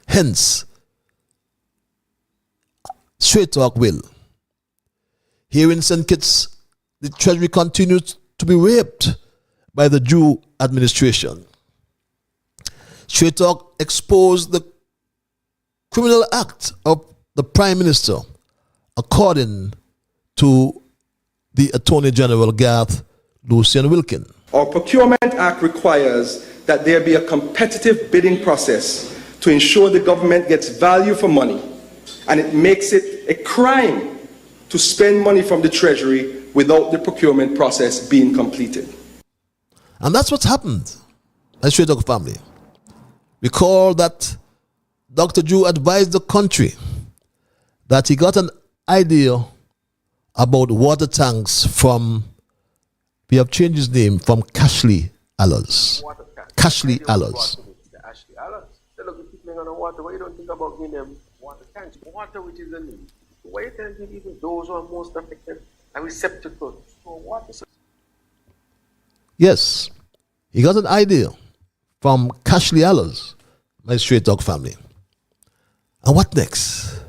Hence, Straight Talk will. Here in St. Kitts, the Treasury continues to be raped by the Jew administration. Straight Talk exposed the criminal act of the Prime Minister, according to the Attorney General Garth Lucian Wilkin. Our Procurement Act requires that there be a competitive bidding process to ensure the government gets value for money, and it makes it a crime to spend money from the Treasury without the procurement process being completed. And that's what happened, my Straight Talk family. Recall that Dr. Jew advised the country that he got an idea about water tanks from, we have changed his name, from Cashley Allers. Cashley Allers. Water, why you don't think about giving them water tanks? Water which is a need. Why you can't give even those who are most affected a receptacle for water? Yes, he got an idea from Cashley Allers, my Straight Talk family. And what next?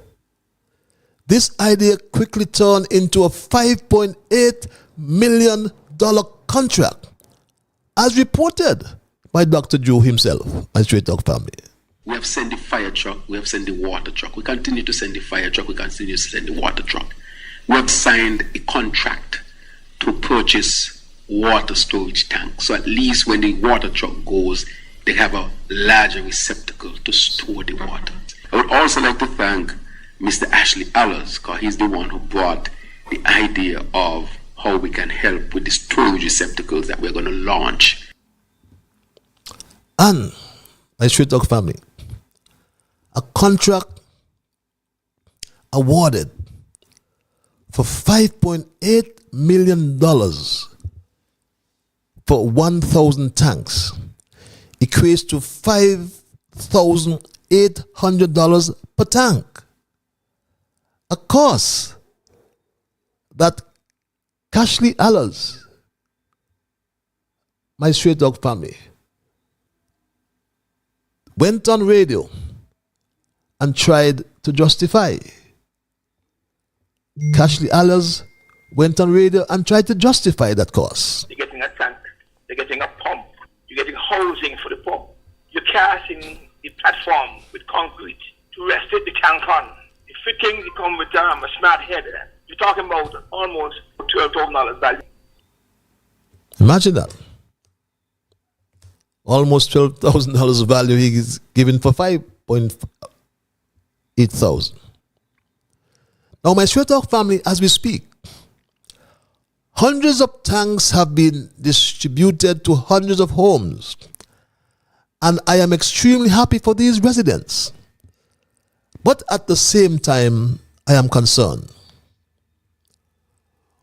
This idea quickly turned into a $5.8 million contract, as reported by Dr. Joe himself, my Straight Talk family. We have sent the fire truck, we have sent the water truck. We continue to send the fire truck, we continue to send the water truck. We have signed a contract to purchase water storage tanks. So at least when the water truck goes, they have a larger receptacle to store the water. I would also like to thank Mr. Ashley Allers, because he's the one who brought the idea of how we can help with the storage receptacles that we're going to launch. And my Straight Talk family, a contract awarded for $5.8 million for 1,000 tanks equates to $5,800 per tank. A cost that Cashley Allers, my Straight Talk family, went on radio and tried to justify. Cashley Allers went on radio and tried to justify that cost. You're getting a tank, you're getting a pump, you're getting housing for the pump. You're casting the platform with concrete to rest it the tank on. The fitting, you come with a smart head. You're talking about almost $12,000 value. Imagine that. Almost $12,000 value he is given for $5,800. Now, my Straight Talk family, as we speak, hundreds of tanks have been distributed to hundreds of homes. And I am extremely happy for these residents. But at the same time, I am concerned.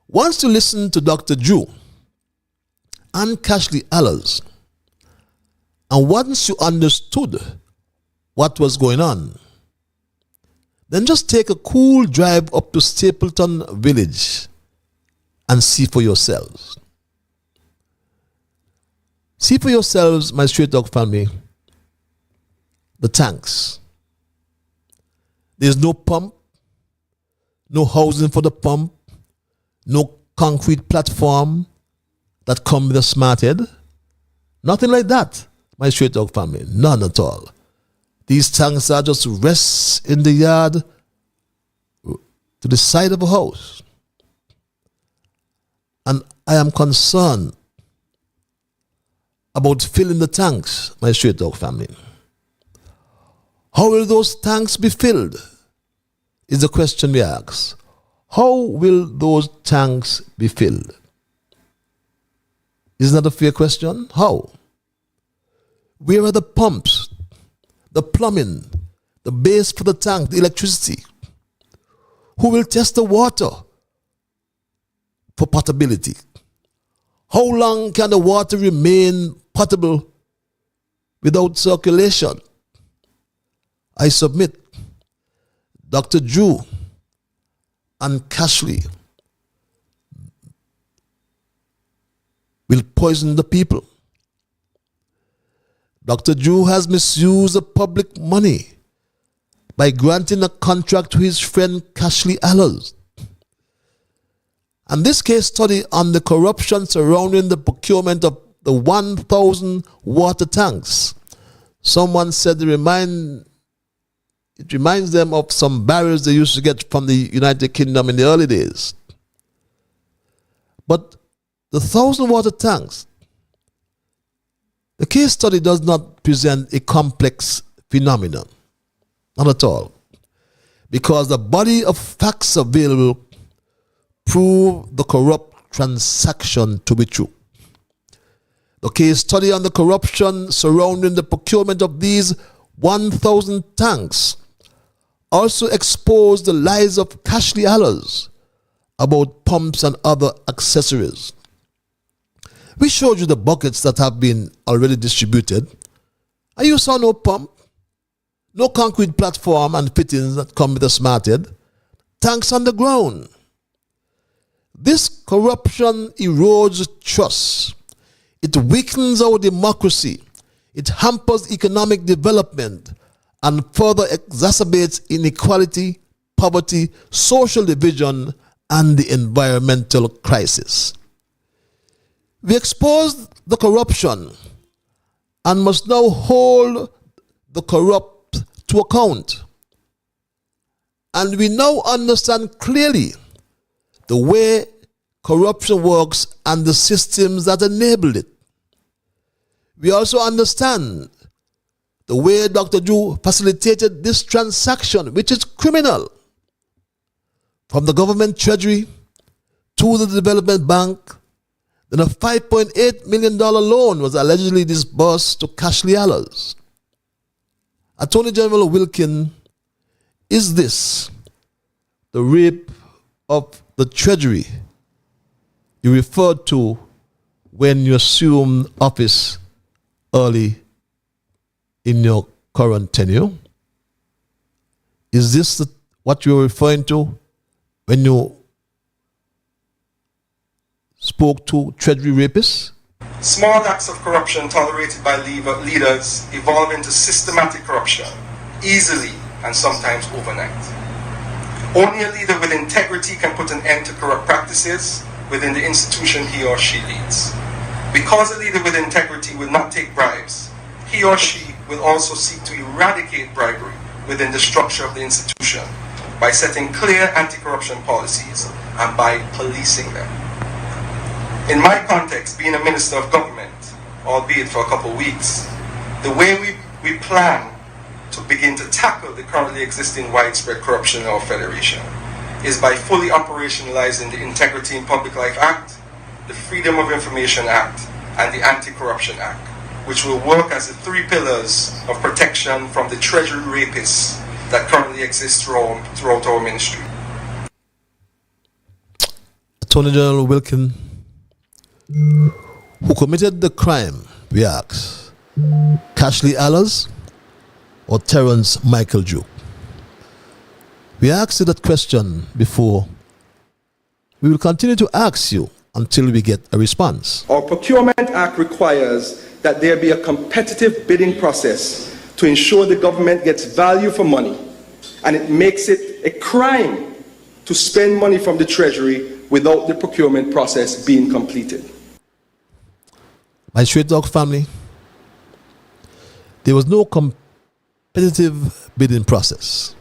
Once you listen to Dr. Drew and Cashley Allers, and once you understood what was going on, then just take a cool drive up to Stapleton Village and see for yourselves. See for yourselves, my Straight Talk family, the tanks. There's no pump, no housing for the pump, no concrete platform that come with a smart head. Nothing like that, my Straight Talk family. None at all. These tanks are just rests in the yard to the side of a house. And I am concerned about filling the tanks, my Straight Talk family. How will those tanks be filled? Is the question we ask. How will those tanks be filled? Isn't that a fair question? How? Where are the pumps, the plumbing, the base for the tank, the electricity? Who will test the water for potability? How long can the water remain potable without circulation? I submit Dr. Drew and Cashley will poison the people. Dr. Drew has misused the public money by granting a contract to his friend Cashley Allers. And this case study on the corruption surrounding the procurement of the 1,000 water tanks, someone said it reminds them of some barrels they used to get from the United Kingdom in the early days. But the 1,000 water tanks, the case study does not present a complex phenomenon. Not at all. Because the body of facts available prove the corrupt transaction to be true. The case study on the corruption surrounding the procurement of these 1,000 tanks also exposed the lies of Cashley Allers about pumps and other accessories. We showed you the buckets that have been already distributed, and you saw no pump, no concrete platform and fittings that come with a smart head, tanks on the ground. This corruption erodes trust. It weakens our democracy. It hampers economic development and further exacerbates inequality, poverty, social division, and the environmental crisis. We exposed the corruption and must now hold the corrupt to account. And we now understand clearly the way corruption works and the systems that enabled it. We also understand the way Dr. Drew facilitated this transaction, which is criminal, from the government treasury to the development bank. Then a $5.8 million loan was allegedly disbursed to Cashley Allers. Attorney General Wilkin, is this the rape of the Treasury you referred to when you assumed office early in your current tenure? Is this what you're referring to when you spoke to Treasury rapists? Small acts of corruption tolerated by leaders evolve into systematic corruption, easily and sometimes overnight. Only a leader with integrity can put an end to corrupt practices within the institution he or she leads. Because a leader with integrity will not take bribes, he or she will also seek to eradicate bribery within the structure of the institution by setting clear anti-corruption policies and by policing them. In my context, being a minister of government, albeit for a couple of weeks, the way we plan to begin to tackle the currently existing widespread corruption in our federation is by fully operationalizing the Integrity in Public Life Act, the Freedom of Information Act, and the Anti-Corruption Act, which will work as the three pillars of protection from the Treasury rapists that currently exist throughout our ministry. Attorney General Wilkin, who committed the crime, we ask? Cashley Allers or Terrence Michael Drew? We asked you that question before. We will continue to ask you until we get a response. Our Procurement Act requires that there be a competitive bidding process to ensure the government gets value for money, and it makes it a crime to spend money from the Treasury without the procurement process being completed. My Straight Dog family, there was no competitive bidding process,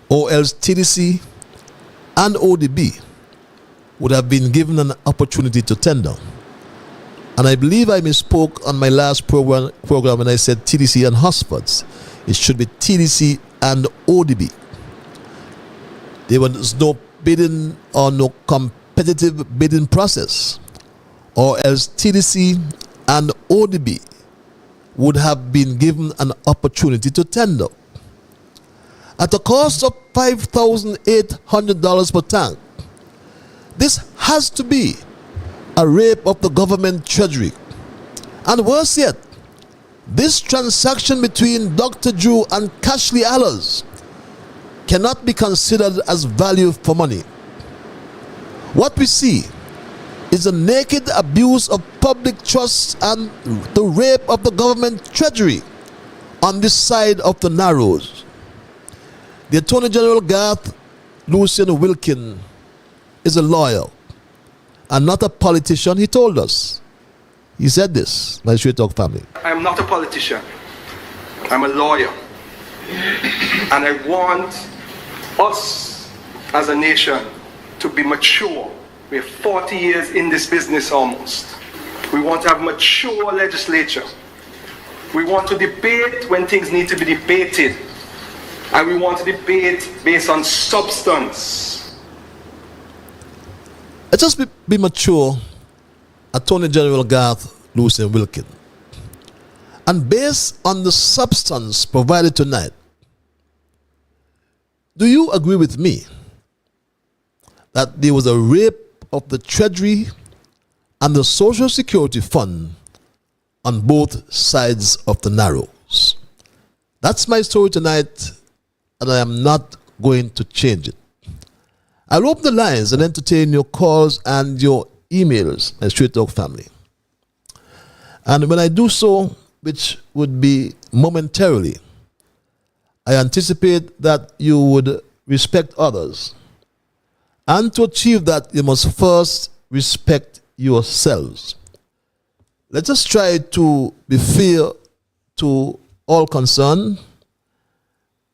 or else TDC and ODB would have been given an opportunity to tender. And I believe I misspoke on my last program when I said TDC and Hosfords. It should be TDC and ODB. There was no bidding or no competitive bidding process, or else TDC and ODB would have been given an opportunity to tender. At a cost of $5,800 per tank, this has to be a rape of the government treasury. And worse yet, this transaction between Dr. Drew and Cashley Allers cannot be considered as value for money. What we see is a naked abuse of public trust and the rape of the government treasury on this side of the Narrows. The Attorney General Garth Lucian Wilkin is a lawyer and not a politician, he told us. He said this, my Straight Talk family. I'm not a politician. I'm a lawyer. And I want us as a nation to be mature. We're 40 years in this business almost. We want to have mature legislature. We want to debate when things need to be debated. And we want to debate based on substance. Let us be mature, Attorney General Garth Lucian Wilkin. And based on the substance provided tonight, do you agree with me that there was a rape of the Treasury and the Social Security Fund on both sides of the Narrows? That's my story tonight, and I am not going to change it. I'll open the lines and entertain your calls and your emails, my Straight Talk family. And when I do so, which would be momentarily, I anticipate that you would respect others. And to achieve that, you must first respect yourselves. let us try to be fair to all concerned,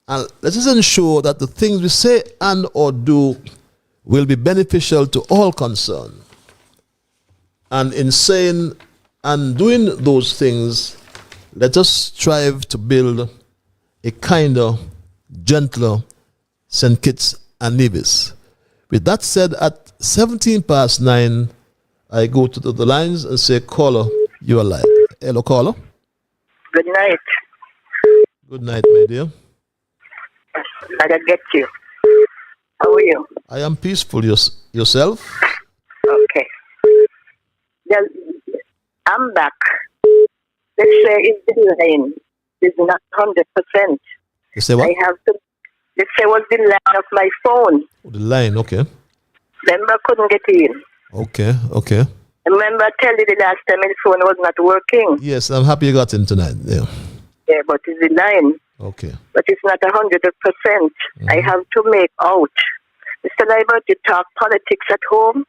and let us ensure that the things we say and or do will be beneficial to all concerned. And in saying and doing those things, let us strive to build a kinder, gentler St. Kitts and Nevis. With that said, at 9:17, I go to the lines and say, caller, you are live. Hello, caller. Good night. Good night, my dear. I gotta get you. How are you? I am peaceful. Yourself? Okay. Well, I'm back. Let's say it's the line. It's not 100%. You say what? I have to. Let's say what's the line of my phone. The line, okay. Remember, I couldn't get in. Okay. Remember, I tell you the last time my phone was not working. Yes, I'm happy you got in tonight. Yeah. Yeah, but it's the line. Okay. But it's not 100%. I have to make out. Mr. Libert, you talk politics at home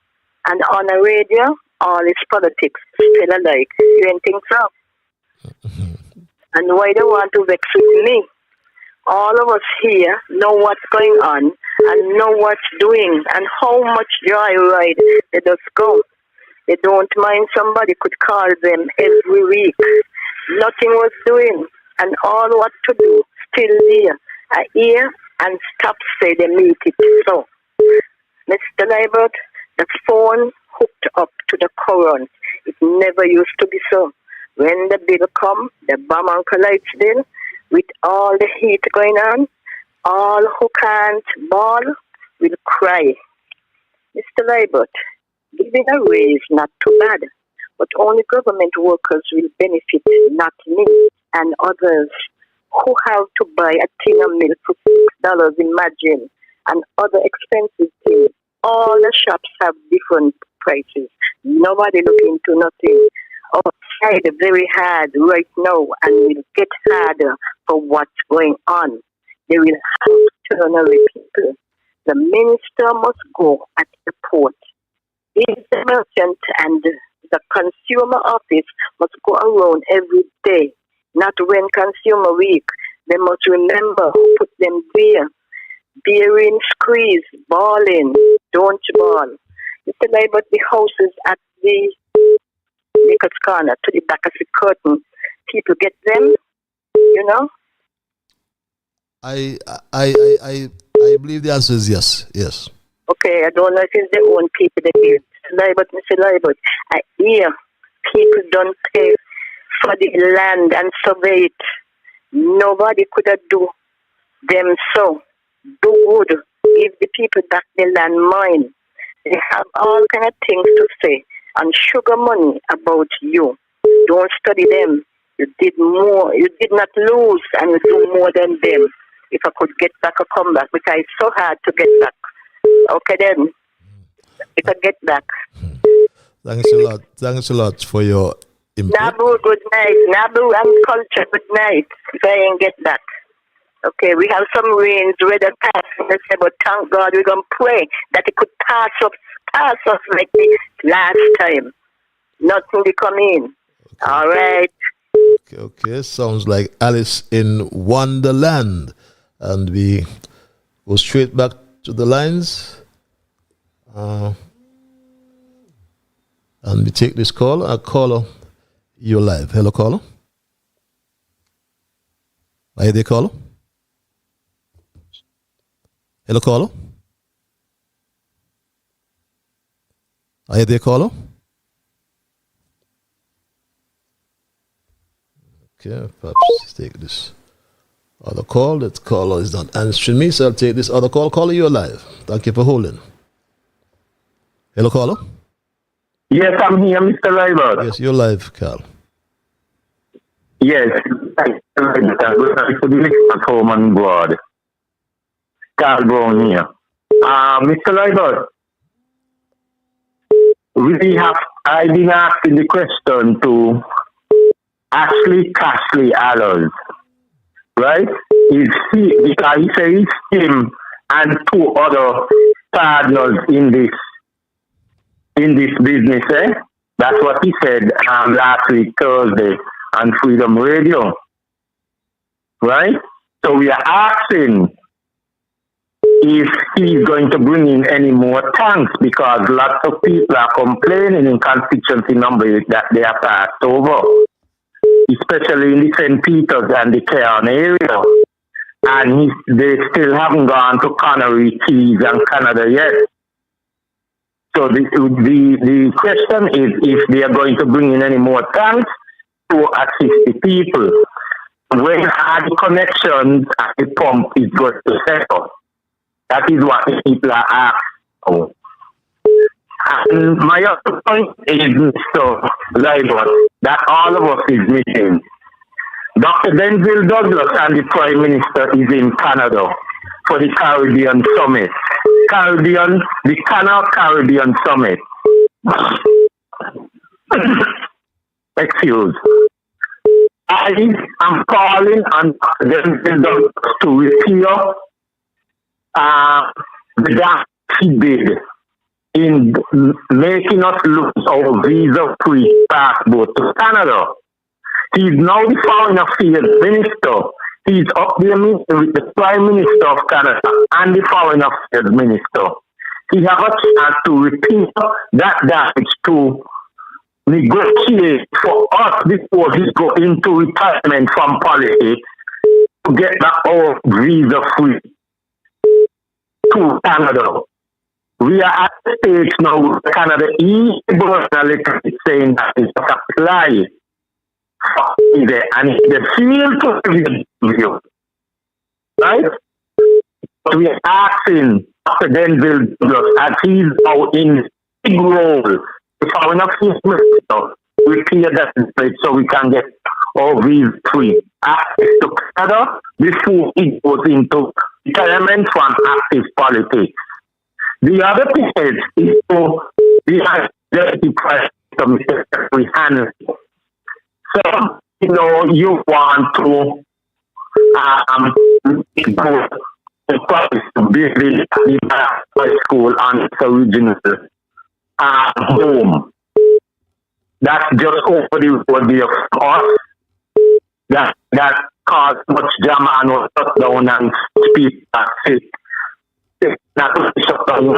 and on the radio, all is politics. Still alike. You ain't think so? And why they want to vex with me? All of us here know what's going on and know what's doing and how much joyride they just go. They don't mind somebody could call them every week. Nothing was doing and all what to do still there. I hear and stop say they meet it. So, Mr. Libert, the phone hooked up to the current. It never used to be so. When the bill come, the bomb Uncle Lights bill, with all the heat going on, all who can't ball will cry. Mr. Libert, giving a raise not too bad, but only government workers will benefit, not me and others who have to buy a tin of milk for $6, imagine, and other expensive things. All the shops have different prices. Nobody looking into nothing. Outside very hard right now and will get harder for what's going on. They will have to turn away people. The minister must go at the port. If the merchant and the consumer office must go around every day, not when consumer week. They must remember who put them there. Bearing, squeeze, balling, don't ball. Mr. Libert, the houses at the Nichols Corner to the back of the curtain, people get them, you know? I believe the answer is yes. Yes. Okay, I don't know if it's their own people that give. Mr. Libert, I hear people don't pay for the land and survey it. Nobody could have do them so. Do good. Give the people back the land mine. They have all kind of things to say and sugar money about you. Don't study them. You did more. You did not lose and you do more than them. If I could get back or come back, because it's so hard to get back. Okay then. If I get back. Thanks a lot. Thanks a lot for your input. Nabu, good night. Nabu and culture, good night. If I ain't get back. Okay, we have some rains, weather passing, but thank God we're going to pray that it could pass us like the last time. Nothing will come in. Okay. All right. Okay. Sounds like Alice in Wonderland. And we go straight back to the lines. And we take this call. A caller, you're live. Hello, caller. Are you there, caller? Hello, caller. Are you there, caller? Okay, perhaps take this other call. That caller is not answering me, so I'll take this other call. Caller, you're live. Thank you for holding. Hello, caller. Yes, I'm here, Mr. Libert. Yes, you're live, Carl. Yes, I'm at home and board. Carl Brown here. Mr. Libert, I've been asking the question to Ashley Cashley Allen, right? Because he says him and two other partners in this business, That's what he said last week, Thursday, on Freedom Radio. Right? So we are asking if he's going to bring in any more tanks, because lots of people are complaining in constituency number 8 that they are passed over, especially in the St. Peters and the Cairn area. And they still haven't gone to Connery, Keys, and Canada yet. So the question is if they are going to bring in any more tanks to assist the people. When are the connections at the pump is going to settle? That is what the people are asking. And my other point is, Mr. Lybot, that all of us is missing. Dr. Denzel Douglas and the Prime Minister is in Canada for the Caribbean Summit. The Canal Caribbean Summit. Excuse. I am calling on Denzel Douglas to repeal the gas he did in making us lose our visa-free passport to Canada. He's now the Foreign Affairs Minister. He's up there with the Prime Minister of Canada and the Foreign Affairs Minister. He has a chance to repeal that damage, to negotiate for us before he go into retirement from politics to get that our visa-free to Canada. We are at the stage now where Canada is saying that it's a apply. And they feel to review, right? So we are asking Dr. Denzel Douglas, as he's now in big role, the Foreign Affairs Minister, we clear that straight so we can get all these free access to Canada before it goes into retirement from active politics. The other thing is to the Deputy Prime Minister, Mr. Hanley. So, you want to go to build the high school on its original home. That's just over the road there for us. That caused much drama and was shut down and speed that sick. That was shut down.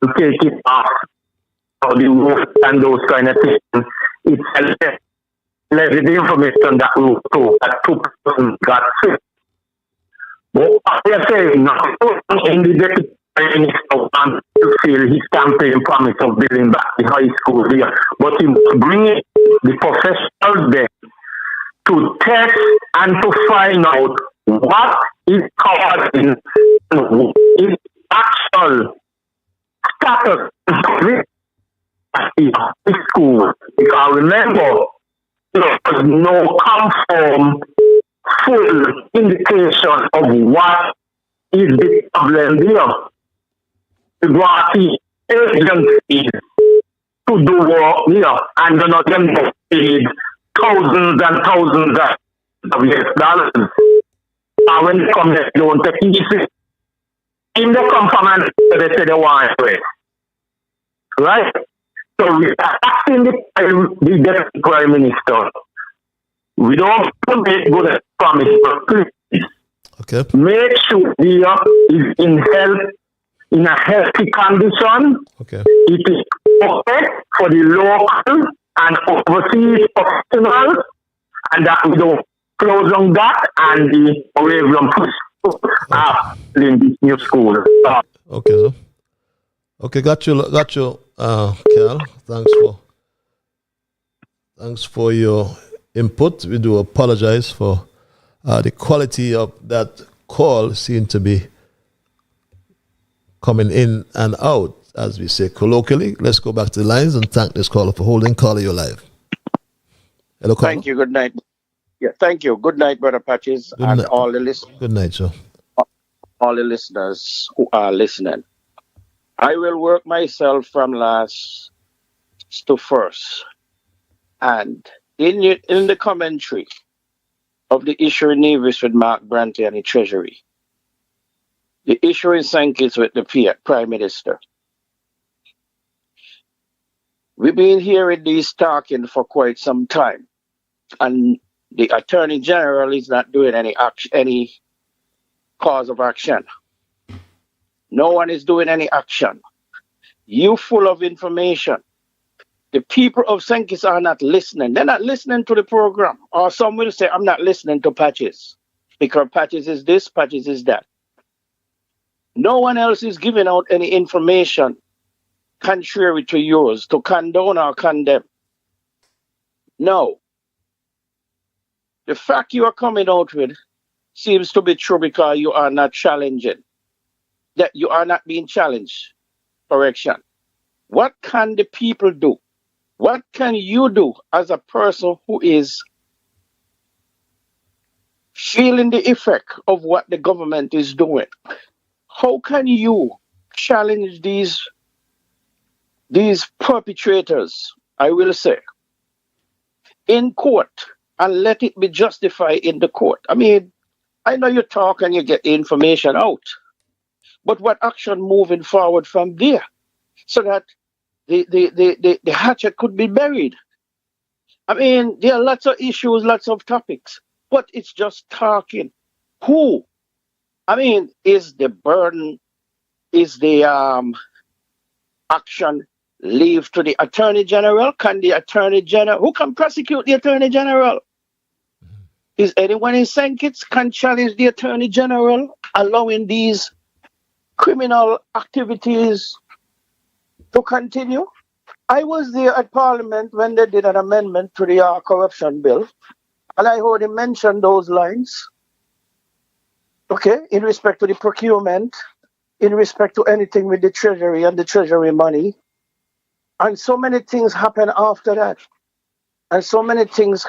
To take it off or the roof and those kind of things. It's less the information that we told that 2 persons got sick. But they are saying now in the Deputy Prime Minister wants to fill his campaign promise of building back the high school here, but he must bring in the professionals there to test and to find out what is causing his actual status in the school. Because remember, there was no conform full indication of what is the problem there. The Guwahati agencies to do work here, and none of them paid thousands and thousands of US dollars. And when they come, they don't take it. In the conformance, they say they want it. Right? So we are asking the Deputy Prime Minister, we don't make good promise, but please make sure he is in a healthy condition. Okay. It is okay for the local and overseas professionals, and that we don't close on that and the Arabian push in this new school. Okay, sir. Okay, got you, Kel. Thanks for your input. We do apologize for the quality of that call seemed to be coming in and out, as we say colloquially. Let's go back to the lines and thank this caller for holding. Caller, you're live. Hello, caller. Thank you. Good night. Yeah, thank you. Good night, Brother Patches, and all the listeners. Good night, sir. All the listeners who are listening. I will work myself from last to first. And in the commentary, of the issue in Nevis with Mark Brantley and the Treasury. The issue in St. Kitts with the Prime Minister. We've been hearing these talking for quite some time, and the Attorney General is not doing any cause of action. No one is doing any action. You full of information. The people of St. Kitts are not listening. They're not listening to the program. Or some will say, I'm not listening to Patches, because Patches is this, Patches is that. No one else is giving out any information contrary to yours, to condone or condemn. No. The fact you are coming out with seems to be true because you are not challenging. That you are not being challenged. Correction. What can the people do? What can you do as a person who is feeling the effect of what the government is doing? How can you challenge these perpetrators, I will say, in court and let it be justified in the court? I mean, I know you talk and you get the information out, but what action moving forward from there so that the hatchet could be buried? I mean, there are lots of issues, lots of topics, but it's just talking. Who? I mean, is the burden, is the action leave to the Attorney General? Can the Attorney General, who can prosecute the Attorney General? Is anyone in St. Kitts can challenge the Attorney General allowing these criminal activities to continue? I was there at Parliament when they did an amendment to the corruption bill, and I heard him mention those lines. Okay, in respect to the procurement, in respect to anything with the Treasury and the Treasury money. And so many things happen after that. And so many things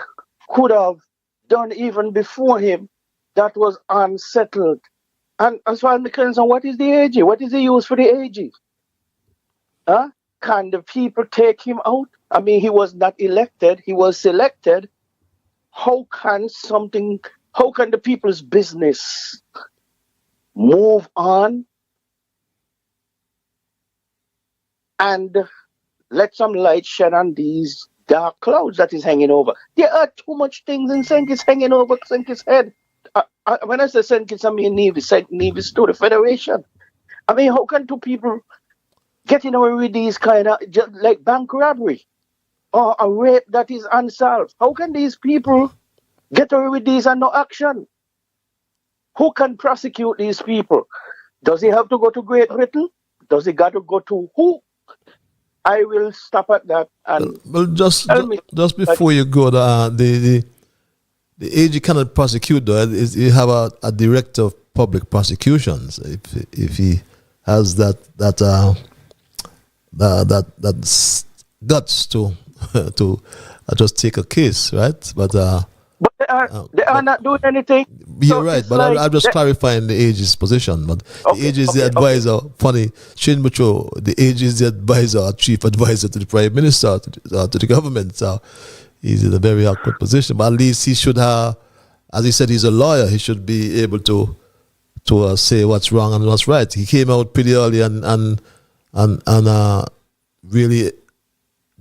could have done even before him that was unsettled. And as far as I'm concerned, what is the AG? What is the use for the AG? Huh? Can the people take him out? I mean, he was not elected, he was selected. How can the people's business move on and let some light shed on these dark clouds that is hanging over? There are too much things in St. Kitts hanging over St. Kitts' head. When I say St. Kitts, I mean Nevis. St. Nevis to the Federation. I mean, how can two people getting away with these kind of, like bank robbery or a rape that is unsolved? How can these people get away with these and no action? Who can prosecute these people? Does he have to go to Great Britain? Does he got to go to who? I will stop at that. And well, just before you go, the AG cannot prosecute though. You have a director of public prosecutions. If he has that guts to just take a case, right? But they are not doing anything. You're so right, but like I'm just clarifying the AG's position. But the AG is the advisor. Funny, Shane Mucho, the AG is the advisor, chief advisor to the Prime Minister, to the government. So he's in a very awkward position. But at least he should have, as he said, he's a lawyer. He should be able to say what's wrong and what's right. He came out pretty early and really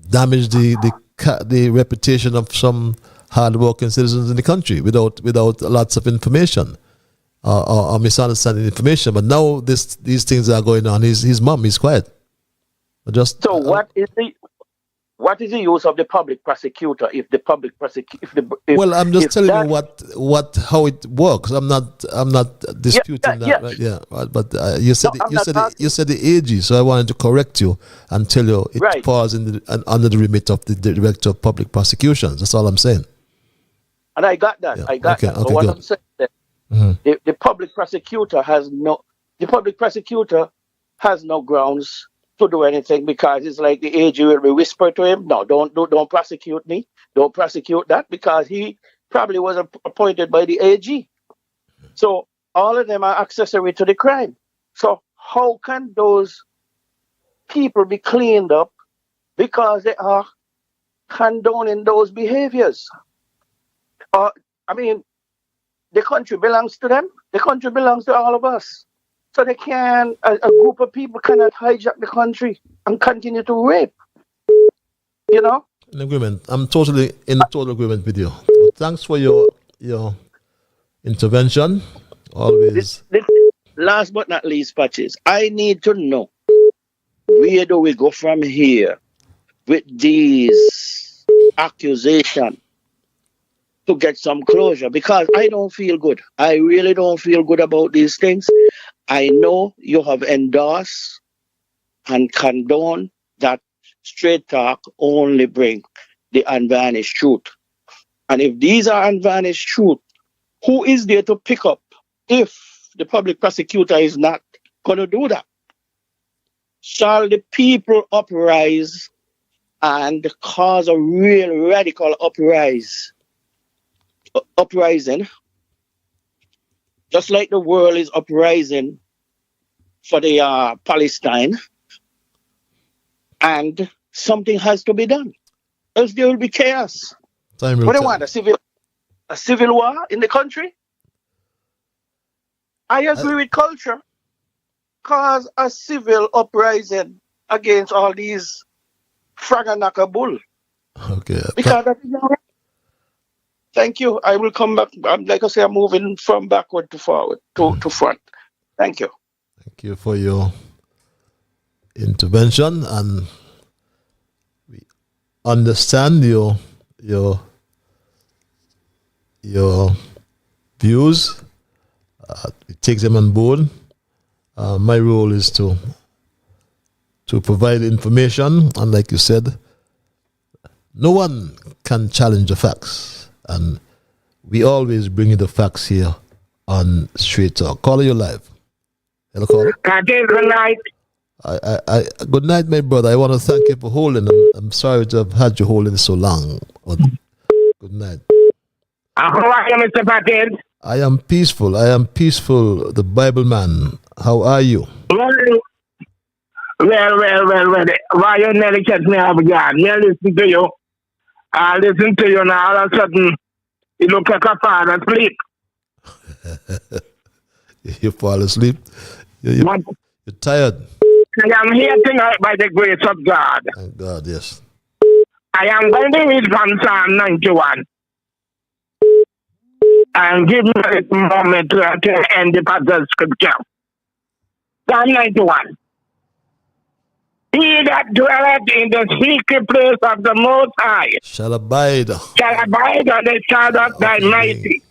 damaged the reputation of some hard-working citizens in the country without lots of information or misunderstanding information. But now these things are going on. His mum is quiet. What is the use of the public prosecutor if the public prosecutor? Well, I'm just telling you how it works. I'm not disputing that. Right? Yeah, but you said the AG, so I wanted to correct you and tell you it falls under the remit of the director of public prosecutions. That's all I'm saying. And I got that. Yeah. I got that. But what I'm saying is that the public prosecutor has no grounds to do anything, because it's like the AG will be whispered to him, no, don't prosecute me, don't prosecute that, because he probably was appointed by the AG. So all of them are accessory to the crime. So how can those people be cleaned up because they are condoning those behaviors? I mean, the country belongs to them. The country belongs to all of us. So they can, a group of people cannot hijack the country and continue to rape. You know? In agreement. I'm totally in total agreement with you. But thanks for your intervention. Always. Last but not least, Patches, I need to know, where do we go from here with these accusations to get some closure? Because I don't feel good. I really don't feel good about these things. I know you have endorsed and condoned that straight talk only bring the unvarnished truth. And if these are unvarnished truth, who is there to pick up if the public prosecutor is not going to do that? Shall the people uprise and cause a real radical uprising, just like the world is uprising for the Palestine, and something has to be done, else there will be chaos. What do you want? A civil war in the country? I agree with culture. Cause a civil uprising against all these fraganaka bull. Okay. Because that is not right. Thank you. I will come back. Like I say, I'm moving from backward to forward to front. Thank you. Thank you for your intervention, and we understand your views. We take them on board. My role is to provide information, and like you said, no one can challenge the facts, and we always bring you the facts here on Straight Talk. Caller, you live. Hello, caller. Good night. Good night, my brother. I want to thank you for holding. I'm sorry to have had you holding so long. But good night. How are you, Mr. Patel? I am peaceful. The Bible man. How are you? Well. Why you nearly catch me off guard? Me listen to you. I listen to you now. All of a sudden, you look like a father asleep. You fall asleep? You're tired. I am here tonight by the grace of God. Thank God, yes. I am going to read from Psalm 91. And give me a moment to end the passage scripture. Psalm 91. He that dwelleth in the secret place of the Most High shall abide on the shadow of thy mighty.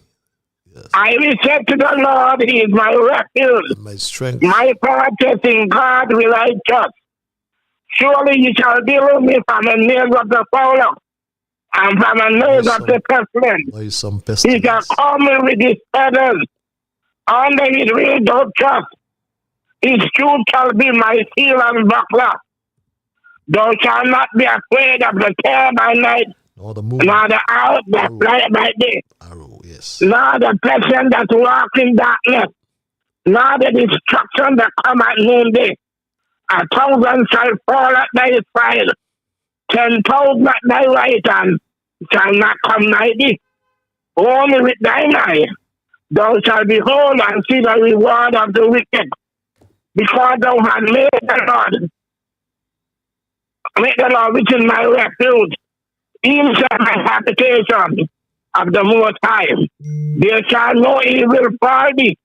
Yes. I will say to the Lord, He is my refuge, my strength, my fortress. In God will I trust. Surely He shall deliver me from the snares of the fowler and from the nose of the pestilence. He shall cover me with His feathers. Under His wings don't trust. His truth shall be my shield and buckler. Thou shalt not be afraid of the terror by night, nor the arrow that flieth by day, nor the pestilence that walk in darkness, nor the destruction that come at noonday. 1,000 shall fall at thy side, 10,000 at thy right hand, shall not come nigh thee. Only with thine eye thou shalt behold and see the reward of the wicked, because thou hast made the Lord. Make the Lord which is my refuge, even shall my habitation of the Most High. There shall no evil fall thee,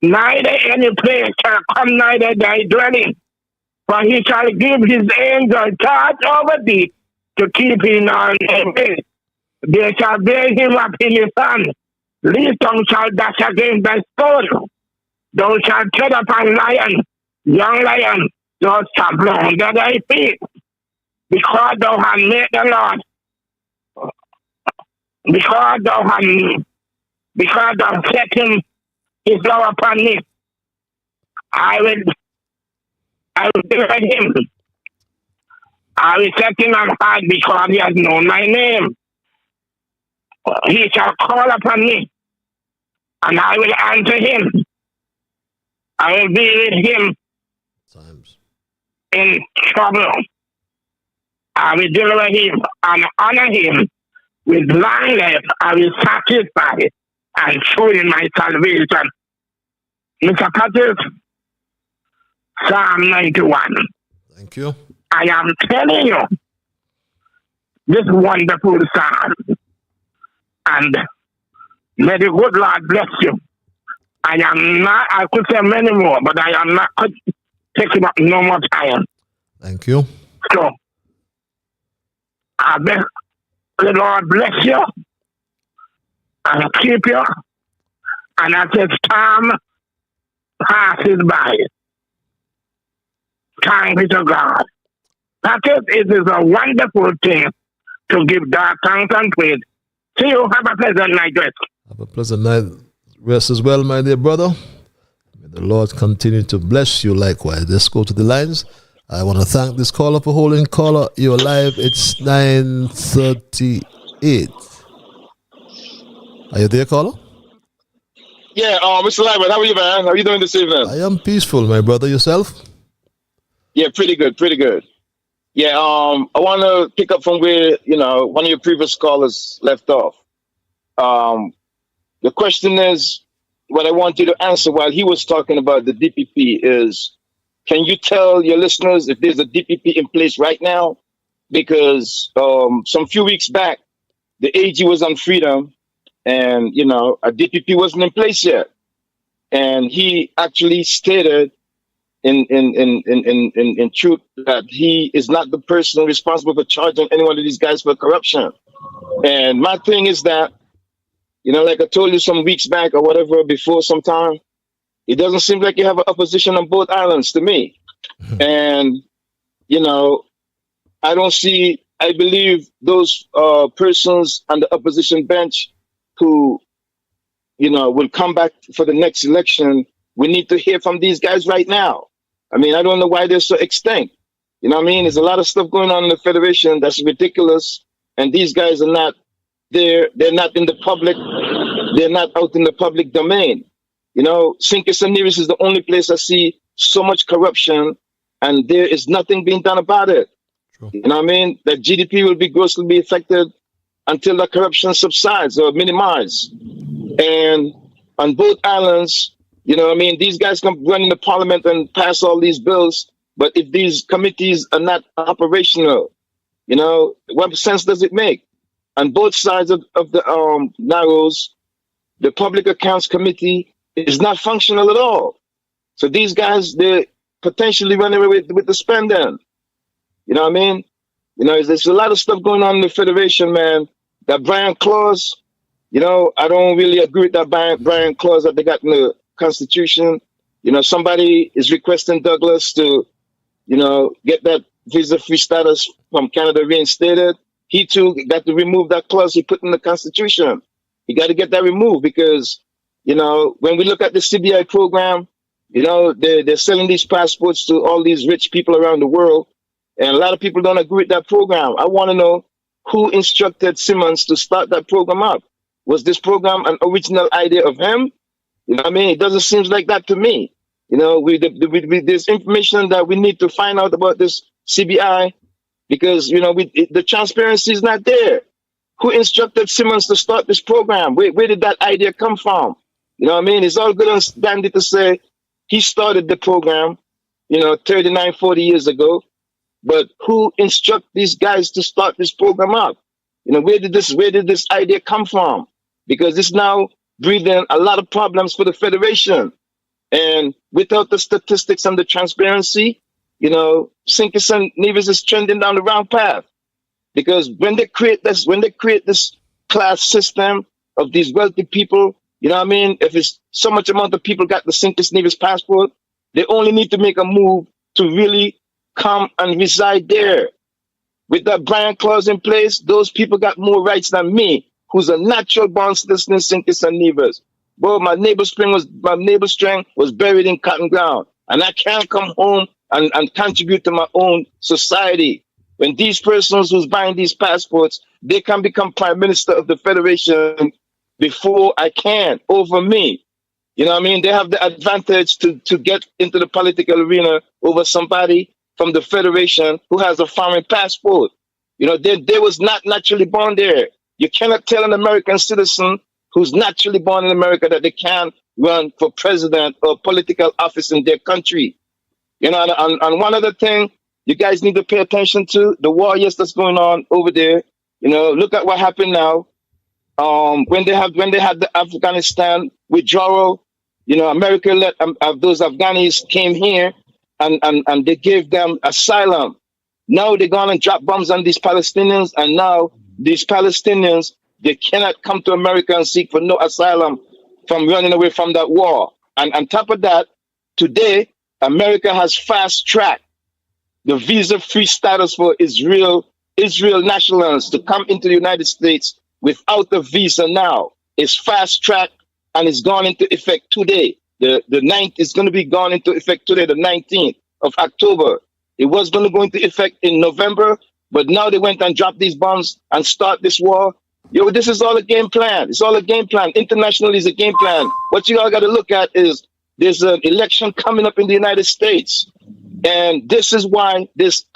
neither any plague shall come neither thy dwelling. For He shall give His angel charge over thee to keep thee in all thy ways. They shall bear him up in His hand, lest thou shalt dash against thy stone. Thou shalt tread upon young lion, thou shalt blow under thy feet. Because thou hast made the Lord, because thou set Him His love upon me, I will deliver him. I will set him on high because he has known my name. He shall call upon me, and I will answer him. I will be with him in trouble. I will deliver him and honor him with long life. I will satisfy and showing my salvation. Mr. Curtis, Psalm 91. Thank you. I am telling you this wonderful psalm, and may the good Lord bless you. I could say many more, but I am not taking up no more time. Thank you. So, I beg the Lord bless you and keep you, and as his time passes by, thank be to God. That it is a wonderful thing to give God thanks and praise. See you. Have a pleasant night rest. Have a pleasant night rest as well, my dear brother. May the Lord continue to bless you likewise. Let's go to the lines. I want to thank this caller for holding. Caller, you're live. It's 9:38. Are you there, caller? Yeah, Mr. Lyman, how are you, man? How are you doing this evening? I am peaceful, my brother. Yourself? Yeah, pretty good, pretty good. Yeah, I want to pick up from where, one of your previous callers left off. The question is, what I want you to answer while he was talking about the DPP is, can you tell your listeners if there's a DPP in place right now? Because some few weeks back, the AG was on freedom and, a DPP wasn't in place yet. And he actually stated in truth that he is not the person responsible for charging any one of these guys for corruption. And my thing is that, like I told you some weeks back or whatever before sometime, it doesn't seem like you have an opposition on both islands to me. And, I believe those persons on the opposition bench who, will come back for the next election, we need to hear from these guys right now. I mean, I don't know why they're so extinct. You know what I mean? There's a lot of stuff going on in the Federation that's ridiculous. And these guys are not there. They're not in the public. They're not out in the public domain. Sinkis and Nevis is the only place I see so much corruption and there is nothing being done about it. True. You know what I mean? That GDP will be grossly affected until the corruption subsides or minimized. And on both islands, these guys can run in the parliament and pass all these bills, but if these committees are not operational, what sense does it make? On both sides of the Narrows, the Public Accounts Committee is not functional at all. So these guys, they're potentially running away with the spending. You know what I mean? There's a lot of stuff going on in the Federation, man. That Brian clause, I don't really agree with that Brian clause that they got in the Constitution. Somebody is requesting Douglas to, get that visa-free status from Canada reinstated. He too got to remove that clause he put in the Constitution. He got to get that removed because, when we look at the CBI program, they're selling these passports to all these rich people around the world. And a lot of people don't agree with that program. I want to know who instructed Simmons to start that program up. Was this program an original idea of him? You know what I mean? It doesn't seem like that to me. There's information that we need to find out about this CBI because, the transparency is not there. Who instructed Simmons to start this program? Where did that idea come from? You know what I mean? It's all good and dandy to say he started the program, 39, 40 years ago. But who instructed these guys to start this program up? Where did this idea come from? Because it's now breathing a lot of problems for the Federation. And without the statistics and the transparency, Sinkis and Nevis is trending down the wrong path. Because when they create this class system of these wealthy people, if it's so much amount of people got the Sinkis Nevis passport, they only need to make a move to really come and reside there. With that Brian clause in place, those people got more rights than me, who's a natural born citizen in Sinkis and Nevis. But my neighbor's string was buried in cotton ground. And I can't come home and contribute to my own society. When these persons who's buying these passports, they can become Prime Minister of the Federation before I can, over me. You know what I mean? They have the advantage to get into the political arena over somebody from the Federation who has a foreign passport. They was not naturally born there. You cannot tell an American citizen who's naturally born in America that they can run for president or political office in their country. You know, and one other thing you guys need to pay attention to, the war, yes, that's going on over there. You know, look at what happened now. When they had the Afghanistan withdrawal, you know, America let those Afghanis came here and they gave them asylum. Now they're gonna drop bombs on these Palestinians, and now these Palestinians, they cannot come to America and seek for no asylum from running away from that war. And on top of that, today America has fast-tracked the visa-free status for Israel nationals to come into the United States without a visa now. It's fast-tracked and it's gone into effect today. The 9th is going to be gone into effect today, the 19th of October. It was going to go into effect in November, but now they went and dropped these bombs and start this war. Yo, this is all a game plan. It's all a game plan. Internationally, is a game plan. What you all got to look at is there's an election coming up in the United States. And this is why this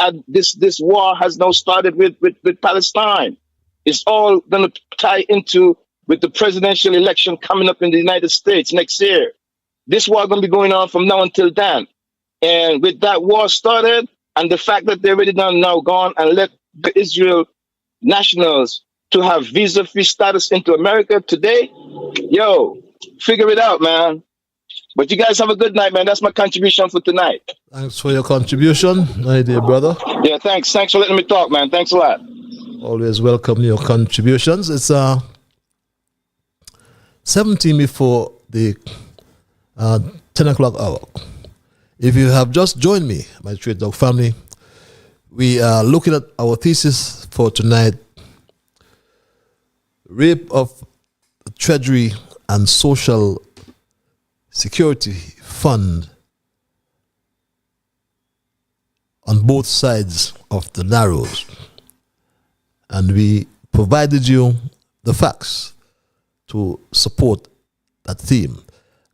war has now started with Palestine. It's all going to tie into with the presidential election coming up in the United States next year. This war going to be going on from now until then. And with that war started, and the fact that they already done now gone and let the Israel nationals to have visa-free status into America today, yo, figure it out, man. But you guys have a good night, man. That's my contribution for tonight. Thanks for your contribution, my dear brother. Yeah, thanks. Thanks for letting me talk, man. Thanks a lot. Always welcome your contributions. It's 17 before the 10 o'clock hour. If you have just joined me, my Trade Dog family, we are looking at our thesis for tonight, Rape of the Treasury and Social Security Fund on both sides of the narrows. And we provided you the facts to support that theme.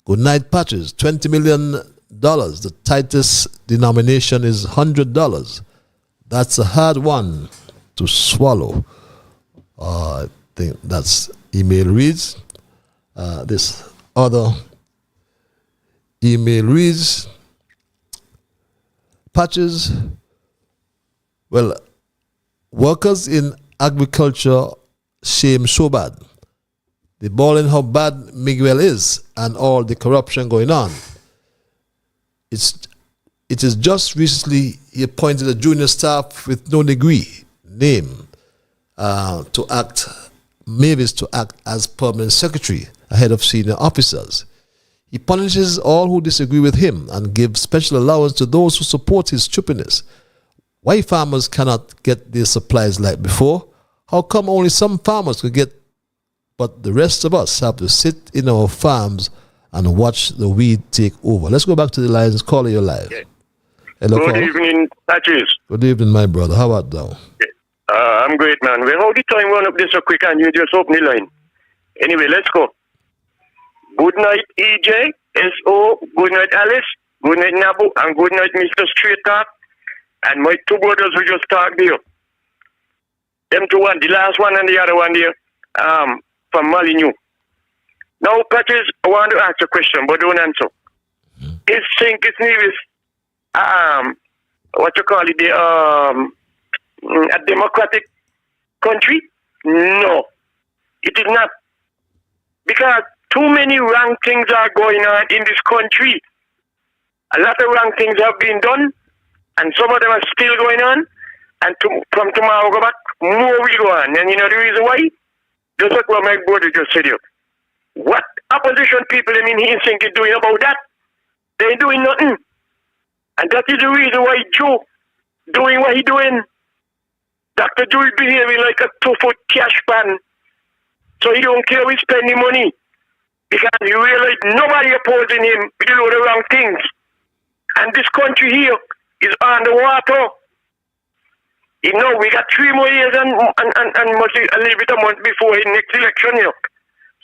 Good night, Patches. $20 million. The tightest denomination is $100. That's a hard one to swallow. I think that's email reads. This other email reads, Patches, well, workers in agriculture shame so bad. They balling how bad Miguel is and all the corruption going on. It is just recently he appointed a junior staff with no degree, name, to act, Nevis to act as permanent secretary ahead of senior officers. He punishes all who disagree with him and gives special allowance to those who support his stupidness. Why farmers cannot get their supplies like before? How come only some farmers could get, but the rest of us have to sit in our farms and watch the weed take over? Let's go back to the lines. Call you live. Yeah. Hello, Good Paul. evening, Patches. Good evening, my brother. How about thou? I'm great, man. Well, how the time run up this so quick and you just open the line? Anyway, let's go. Good night, EJ, SO, good night, Alice, good night, Nabu, and good night, Mr. Straight Talk, and my two brothers who just talked there. Them two one, the last one and the other one there, from Molyneux. Now, Patches, I want to ask a question, but don't answer. Is St. Kitts Nevis, what you call it, a democratic country? No, it is not. Because too many wrong things are going on in this country. A lot of wrong things have been done, and some of them are still going on. And from tomorrow go back, more will go on. And you know the reason why? Just like what my brother just said here. What opposition people in Helsinki is doing about that? They ain't doing nothing. And that is the reason why Joe doing what he doing. Dr. Joe is behaving like a 2-foot cash pan. So he don't care we spending money. Because he realize nobody opposing him with a load of wrong things. And this country here is underwater. You know, we got 3 more years and a little bit a month before the next election here.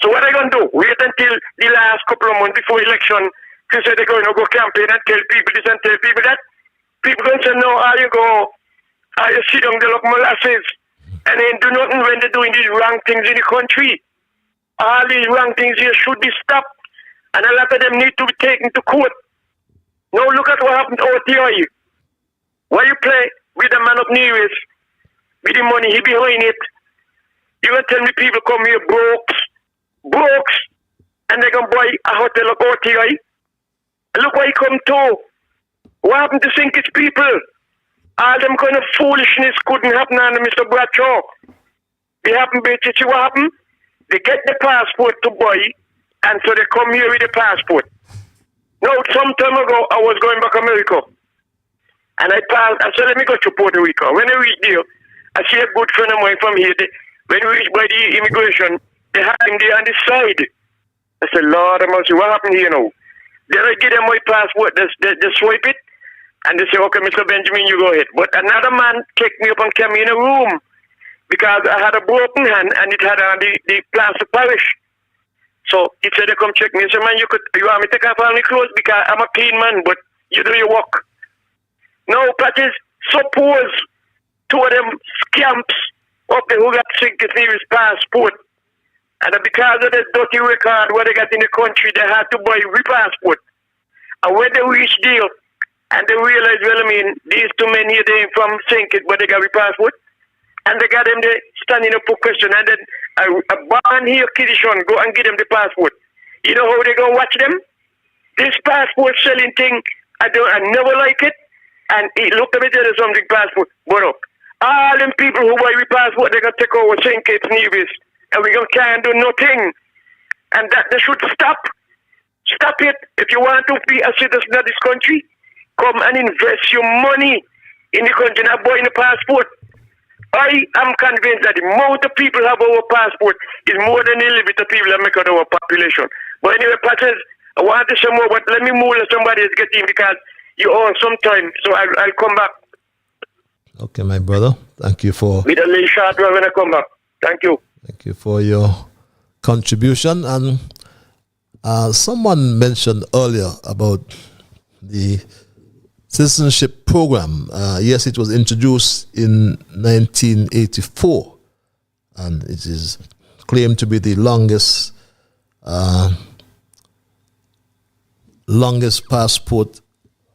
So what are they going to do? Wait until the last couple of months before election to say they're going to go campaign and tell people this and tell people that? People going to say, no, how you go, how you sit down, they look molasses, and they do nothing when they're doing these wrong things in the country. All these wrong things here should be stopped, and a lot of them need to be taken to court. Now look at what happened to OTI. Why you play with the man of Nevis, with the money he behind it? You gonna tell me people come here broke, and they gonna buy a hotel of OTI? And look why he come to. What happened to Sinkage people? All them kind of foolishness couldn't happen under Mr. Bradshaw. They happen, bitch. What happened? They get the passport to buy, and so they come here with the passport. Now, some time ago, I was going back to America. And I said, let me go to Puerto Rico. When I reached there, I see a good friend of mine from here. When we reached by the immigration, they had him there on the side. I said, Lord, I must see what happened here now. Then I give them my passport, they swipe it, and they say, okay, Mr. Benjamin, you go ahead. But another man kicked me up and kept me in a room because I had a broken hand and it had the plaster parish. So he said, they come check me. I said, man, you want me to take off all my clothes because I'm a clean man, but you do your work. Now, Patches, suppose two of them scamps up there who got Sinkage Nevis passport, and because of the dirty record what they got in the country, they had to buy re-passport. And when they reached there, and they realized, well, I mean, these two men here, they ain't from Sinkage, but they got re-passport, and they got them there standing up for question, and then a barn here, Kidishon, go and give them the passport. You know how they go watch them? This passport selling thing, I never like it. And look, let me tell you something, passport. But all them people who buy the passport, they're going to take over Sinkage Nevis. And we can't do nothing. And that they should stop. Stop it. If you want to be a citizen of this country, come and invest your money in the country, not buying a passport. I am convinced that the amount of people have our passport is more than the limit of people that make out our population. But anyway, Patches, I want to say more, but let me move to somebody else get in because you own some time, so I'll come back. Okay, my brother. Thank you for... With a little short when I come back. Thank you. Thank you for your contribution. And someone mentioned earlier about the citizenship program. Yes, it was introduced in 1984, and it is claimed to be the longest passport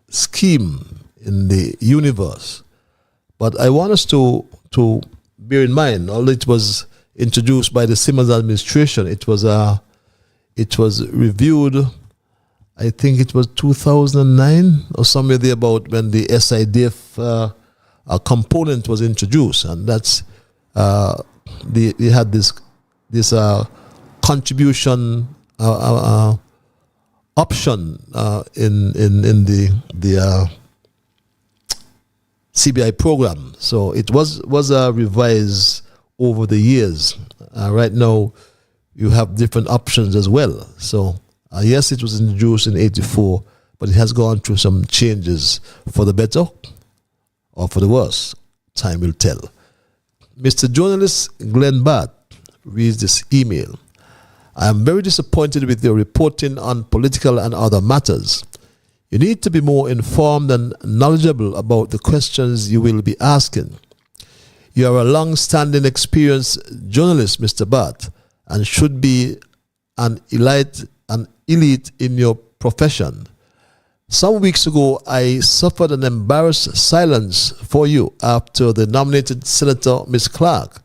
scheme in the universe. But I want us to bear in mind, although it was introduced by the Simmons administration, it was reviewed, I think it was 2009 or somewhere there about when the SIDF component was introduced, and that's they had this contribution option in the CBI program. So it was revised over the years. Right now, you have different options as well. So yes, it was introduced in 84, but it has gone through some changes for the better or for the worse. Time will tell. Mr. Journalist Glenn Barth reads this email. I am very disappointed with your reporting on political and other matters. You need to be more informed and knowledgeable about the questions you will be asking. You are a long-standing experienced journalist, Mr. Barth, and should be an elite in your profession. Some weeks ago, I suffered an embarrassed silence for you after the nominated Senator, Ms. Clark,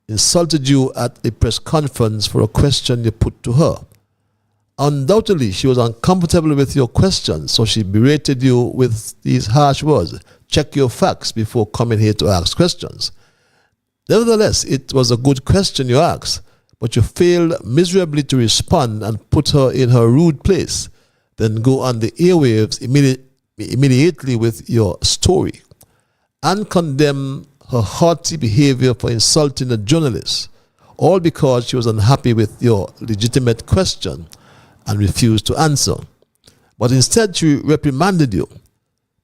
insulted you at a press conference for a question you put to her. Undoubtedly, she was uncomfortable with your question, so she berated you with these harsh words. Check your facts before coming here to ask questions. Nevertheless, it was a good question you asked, but you failed miserably to respond and put her in her rude place, then go on the airwaves immediately with your story and condemn her haughty behavior for insulting a journalist, all because she was unhappy with your legitimate question and refused to answer. But instead, she reprimanded you.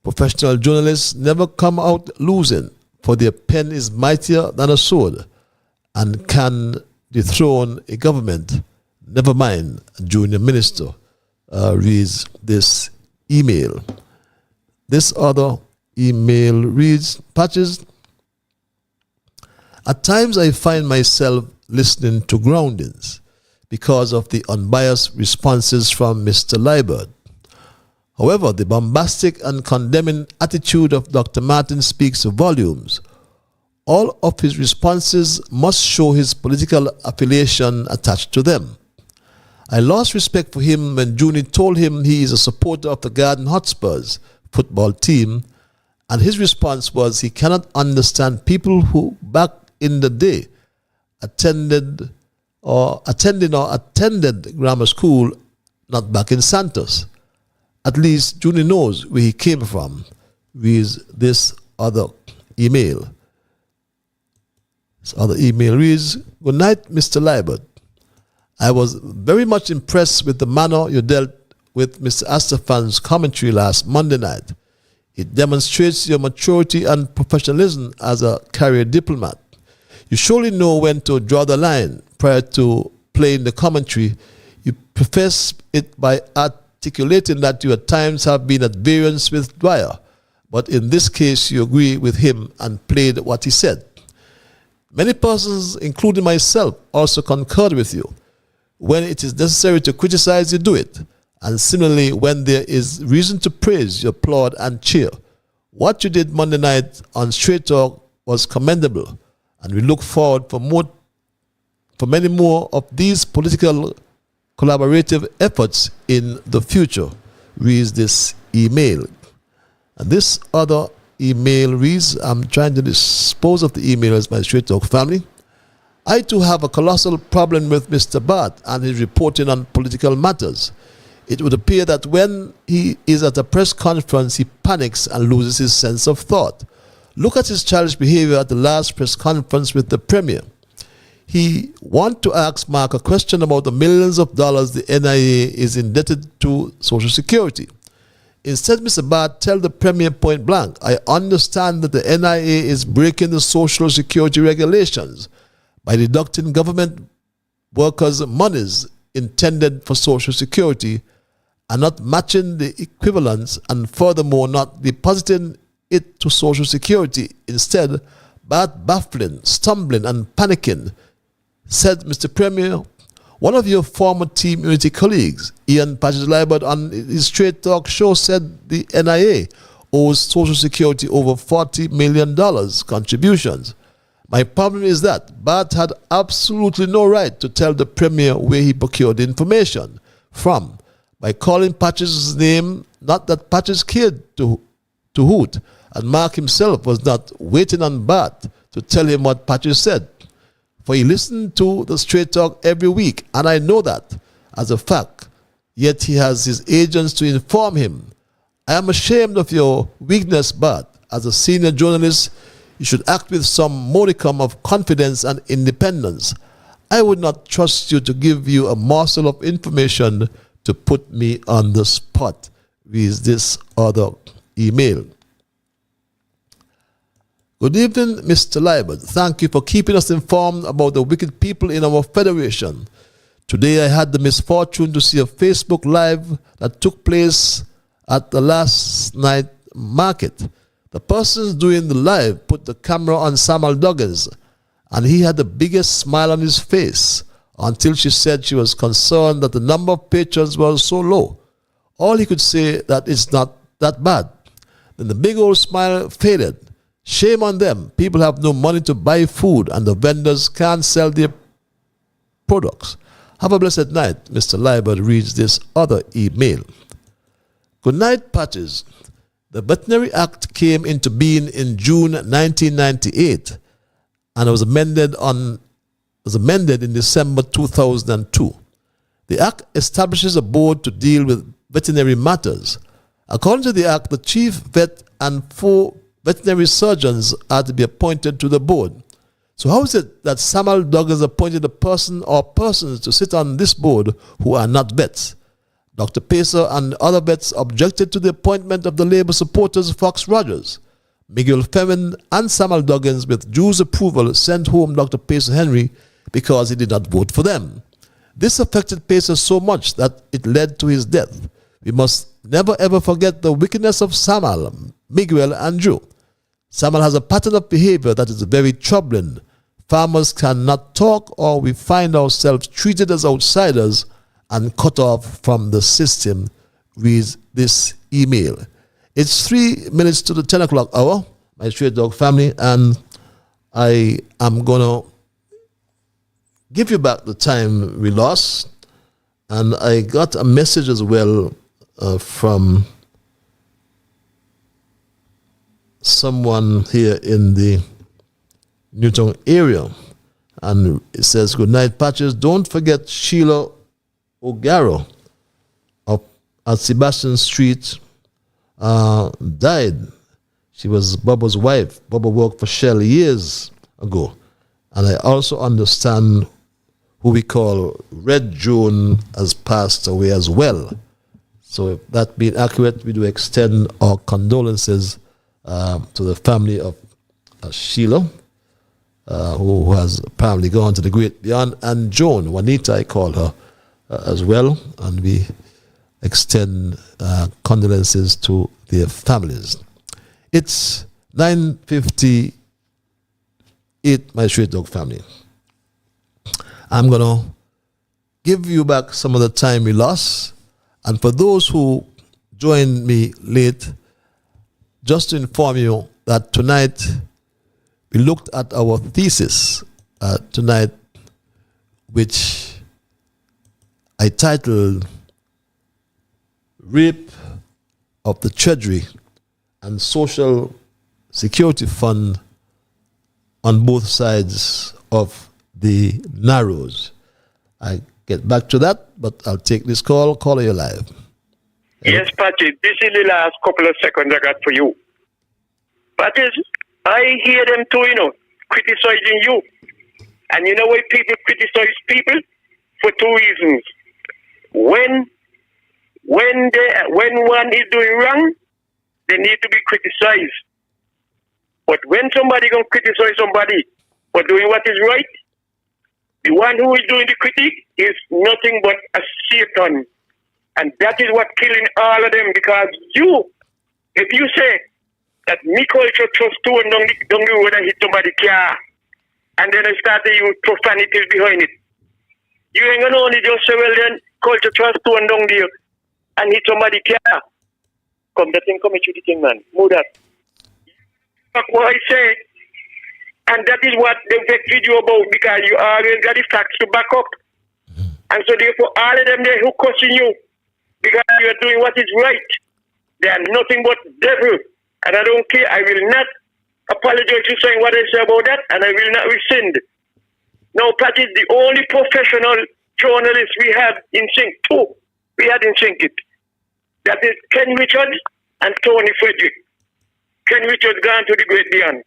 Professional journalists never come out losing, for their pen is mightier than a sword and can dethrone a government. Never mind, a junior minister reads this email. This other email reads, Patches, at times I find myself listening to Groundings. because of the unbiased responses from Mr. Liebert. However, the bombastic and condemning attitude of Dr. Martin speaks volumes. All of his responses must show his political affiliation attached to them. I lost respect for him when Junie told him he is a supporter of the Garden Hotspurs football team, and his response was he cannot understand people who back in the day attended grammar school, not back in Santos. At least Junie knows where he came from, with this other email. This other email reads, "Good night, Mr. Liebert. I was very much impressed with the manner you dealt with Mr. Astafan's commentary last Monday night. It demonstrates your maturity and professionalism as a career diplomat. You surely know when to draw the line. Prior to playing the commentary, you preface it by articulating that you at times have been at variance with Dwyer, but in this case you agree with him and played what he said. Many persons, including myself, also concurred with you. When it is necessary to criticize, you do it. And similarly, when there is reason to praise, you applaud and cheer. What you did Monday night on Straight Talk was commendable, and we look forward for many more of these political collaborative efforts in the future," reads this email. And this other email reads, I'm trying to dispose of the email as my Straight Talk family. I too have a colossal problem with Mr. Barth and his reporting on political matters. It would appear that when he is at a press conference, he panics and loses his sense of thought. Look at his childish behavior at the last press conference with the Premier. He wants to ask Mark a question about the millions of dollars the NIA is indebted to Social Security. Instead, Mr. Barth tell the Premier point blank, I understand that the NIA is breaking the Social Security regulations by deducting government workers' monies intended for Social Security and not matching the equivalents, and furthermore not depositing it to Social Security. Instead, Barth baffling, stumbling and panicking, said Mr. Premier, one of your former Team Unity colleagues, Ian Patches-Liebert, on his Straight Talk show said the NIA owes Social Security over $40 million contributions. My problem is that Barth had absolutely no right to tell the Premier where he procured the information from by calling Patches' name, not that Patches cared to hoot, and Mark himself was not waiting on Barth to tell him what Patches said. For he listened to the Straight Talk every week, and I know that as a fact, yet he has his agents to inform him. I am ashamed of your weakness, Barth. As a senior journalist, you should act with some modicum of confidence and independence. I would not trust you to give you a morsel of information to put me on the spot, with this other email. Good evening, Mr. Liebert. Thank you for keeping us informed about the wicked people in our federation. Today I had the misfortune to see a Facebook Live that took place at the last night market. The person doing the live put the camera on Samuel Duggins, and he had the biggest smile on his face until she said she was concerned that the number of patrons was so low. All he could say that it's not that bad. Then the big old smile faded. Shame on them. People have no money to buy food, and the vendors can't sell their products. Have a blessed night. Mr. Liebert reads this other email. Good night, Patches. The Veterinary Act came into being in June 1998 and was amended in December 2002. The Act establishes a board to deal with veterinary matters. According to the Act, the chief vet and 4 veterinary surgeons are to be appointed to the board. So how is it that Samuel Duggins appointed a person or persons to sit on this board who are not vets? Dr. Pacer and other vets objected to the appointment of the Labour supporters Fox Rogers. Miguel Femin and Samuel Duggins, with Drew's approval, sent home Dr. Pacer Henry because he did not vote for them. This affected Pacer so much that it led to his death. We must never ever forget the wickedness of Samuel, Miguel and Drew. Samuel has a pattern of behavior that is very troubling. Farmers cannot talk, or we find ourselves treated as outsiders and cut off from the system, reads this email. It's 3 minutes to the 10 o'clock hour, my Straight Dog family, and I am going to give you back the time we lost. And I got a message as well from someone here in the Newton area. And it says, good night, Patches. Don't forget Sheila O'Gara at Sebastian Street died. She was Bubba's wife. Bubba worked for Shell years ago. And I also understand who we call Red June has passed away as well. So if that being accurate, we do extend our condolences to the family of Sheila, who has apparently gone to the great beyond, and Joan, Juanita I call her as well, and we extend condolences to their families. It's 9:58, my Straight Dog family. I'm going to give you back some of the time we lost. And for those who joined me late, just to inform you that tonight we looked at our thesis tonight, which I titled Rape of the Treasury and Social Security Fund on both sides of the Narrows. I get back to that, but I'll take this call. Caller, you live. Yes, Patrick, this is the last couple of seconds I got for you. Patrick, I hear them too, criticizing you. And you know why people criticize people? For two reasons. When one is doing wrong, they need to be criticized. But when somebody gonna criticize somebody for doing what is right, the one who is doing the critique is nothing but a Satan. And that is what killing all of them, because if you say that me culture trust two and down the road and hit somebody's car, and then I start to use profanities behind it, you ain't gonna only just say, well then, culture trust two and down there and hit somebody's car. Come, that thing come into the thing, man. Move that. That's what I say. And that is what they vex you about, because you always got the facts to back up. And so therefore, all of them there who cussing you because you are doing what is right, they are nothing but devil. And I don't care. I will not apologize to saying what I say about that, and I will not rescind. Now, Pat is the only professional journalist we have in Sync. Two we had in Sync it. That is Ken Richards and Tony Frederick. Ken Richards gone to the great beyond.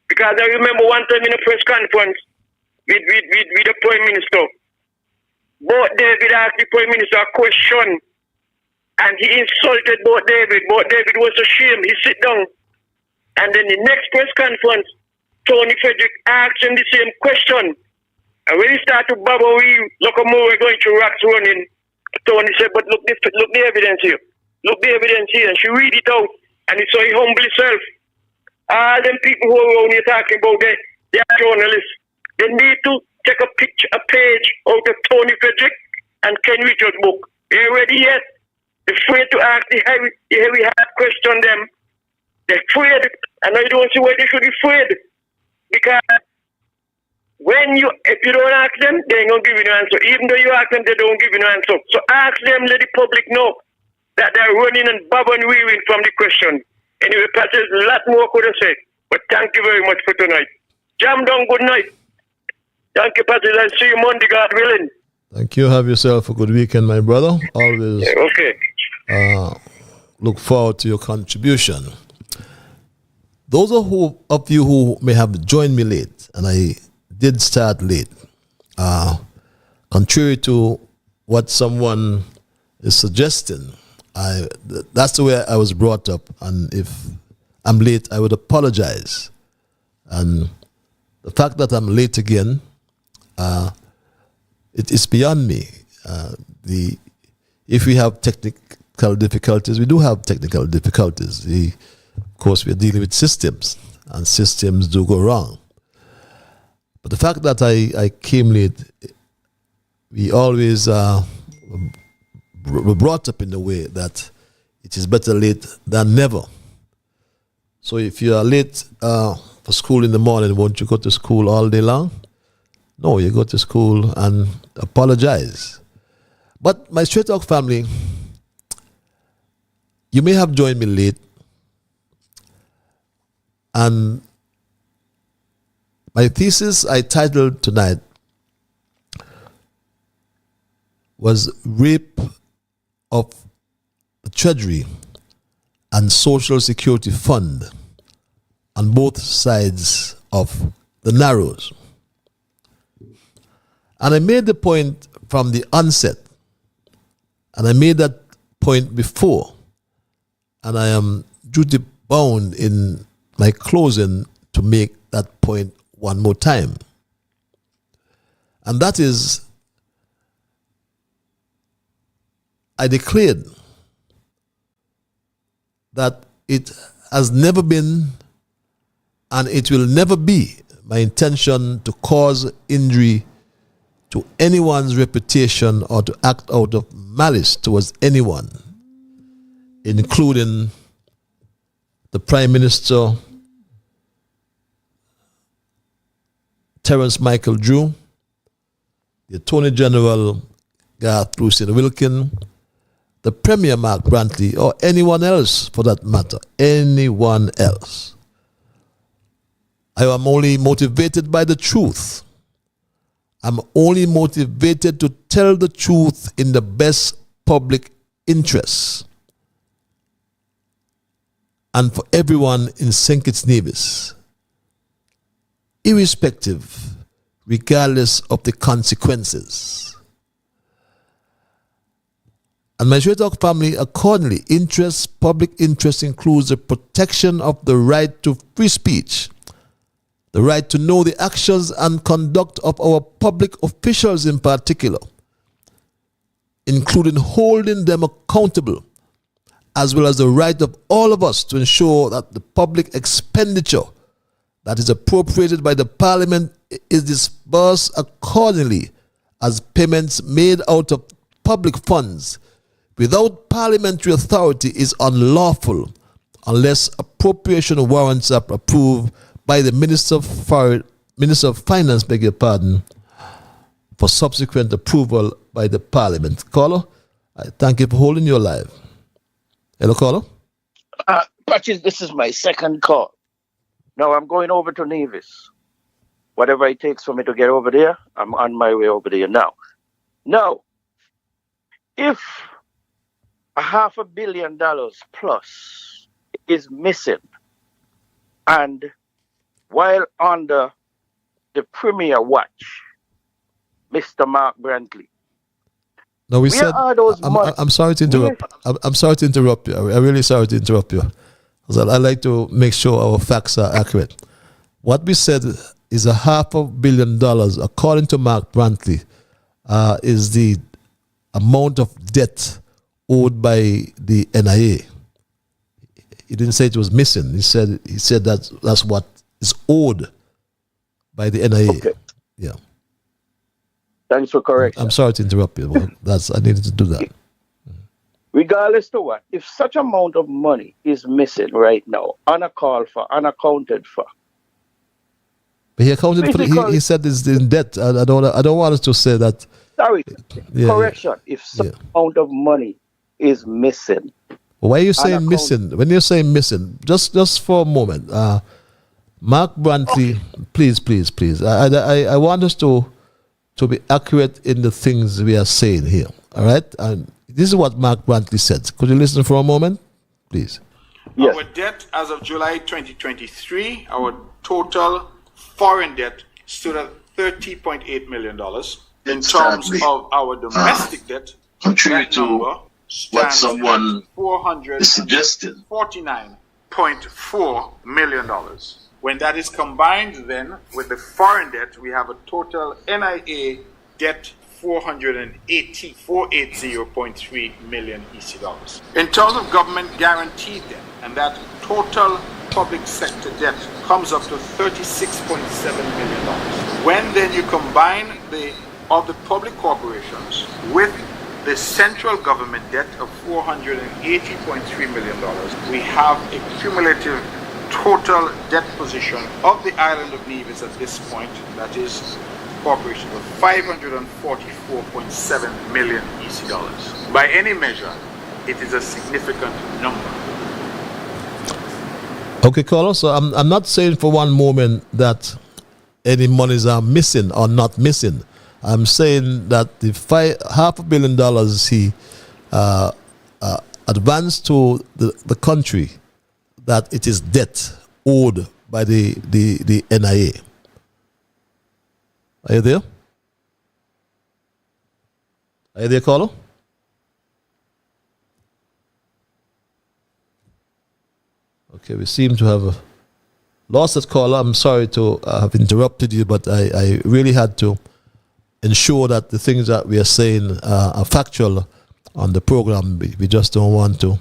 Because I remember one time in a press conference with the Prime Minister, both David asked the Prime Minister a question, and he insulted both David. Both David was ashamed. He sit down. And then the next press conference, Tony Frederick asked him the same question. And when he started to babble, look how more we're going to rocks running. Tony said, but look the evidence here. Look the evidence here. And she read it out. And he saw he humble himself. All them people who are around here talking about they are journalists. They need to take a page out of Tony Frederick and Ken Richards' book. They already yet. They're afraid to ask the heavy hard question them. They're afraid. And I don't see why they should be afraid. Because if you don't ask them, they ain't going to give you an answer. Even though you ask them, they don't give you an answer. So ask them, let the public know that they're running and bobbing and weaving from the question. Anyway, Pat, there's a lot more could have said. But thank you very much for tonight. Jam down, good night. Thank you, Pat. I'll see you Monday, God willing. Thank you. Have yourself a good weekend, my brother. Always look forward to your contribution. Those of you who may have joined me late, and I did start late, contrary to what someone is suggesting, that's the way I was brought up, and if I'm late, I would apologize. And the fact that I'm late again, it is beyond me. If we have technical difficulties, we do have technical difficulties. Of course, we're dealing with systems, and systems do go wrong. But But the fact that I came late, we always were brought up in the way that it is better late than never. So if you are late for school in the morning, won't you go to school all day long? No, you go to school and apologize. But my Straight Talk family, you may have joined me late, and my thesis I titled tonight was Rape of the Treasury and Social Security Fund on both sides of the Narrows. And I made the point from the onset, and I made that point before, and I am duty bound in my closing to make that point one more time. And that is, I declared that it has never been and it will never be my intention to cause injury to anyone's reputation or to act out of malice towards anyone, including the Prime Minister, Terence Michael Drew, the Attorney General, Garth Lucien Wilkin, the Premier Mark Brantley, or anyone else for that matter, anyone else. I am only motivated by the truth. I'm only motivated to tell the truth in the best public interest and for everyone in St. Kitts Nevis, irrespective, regardless of the consequences. And my Straight Talk family, accordingly, public interest includes the protection of the right to free speech, the right to know the actions and conduct of our public officials in particular, including holding them accountable, as well as the right of all of us to ensure that the public expenditure that is appropriated by the Parliament is disbursed accordingly, as payments made out of public funds without parliamentary authority is unlawful unless appropriation warrants are approved by the Minister of Finance, beg your pardon, for subsequent approval by the Parliament. Caller, I thank you for holding your line. Hello, caller. Patches, this is my second call. Now I'm going over to Nevis. Whatever it takes for me to get over there, I'm on my way over there now. Now, if $500 million plus is missing, and while under the Premier watch, Mr. Mark Brantley, no, we where said. are those I'm sorry to interrupt. I'm sorry to interrupt you. I'm really sorry to interrupt you. I like to make sure our facts are accurate. What we said is $500 million, according to Mark Brantley, is the amount of debt owed by the NIA. He didn't say it was missing. He said that's what is owed by the NIA. Okay. Yeah. Thanks for correction. I'm sorry to interrupt you. But I needed to do that. Regardless to what, if such amount of money is missing right now, uncalled for, unaccounted for. But he accounted for. He said it's in debt. I don't want us to say that. Sorry, correction. Yeah. If some amount of money is missing. Why are you saying missing? When you're saying missing, just for a moment, Mark Brantley, please. I want us to be accurate in the things we are saying here. All right, and this is what Mark Brantley said. Could you listen for a moment, please? Yes. Our debt as of July 2023, our total foreign debt stood at $30.8 million. In terms of our domestic debt, contrary to what someone is suggesting, $49.4 million. When that is combined then with the foreign debt, we have a total NIA debt $480.3 million EC dollars. In terms of government guaranteed debt, and that total public sector debt comes up to $36.7 million. When then you combine the public corporations with the central government debt of $480.3 million, we have a cumulative total debt position of the island of Nevis at this point, that is corporation, of $544.7 million EC dollars. By any measure, it is a significant number. Okay, Carlos, so I'm not saying for one moment that any monies are missing or not missing. I'm saying that the $500 million he advanced to the country, that it is debt owed by the NIA. Are you there? Are you there, Carlo? Okay, we seem to have lost that caller. I'm sorry to have interrupted you, but I really had to ensure that the things that we are saying are factual on the program. We just don't want to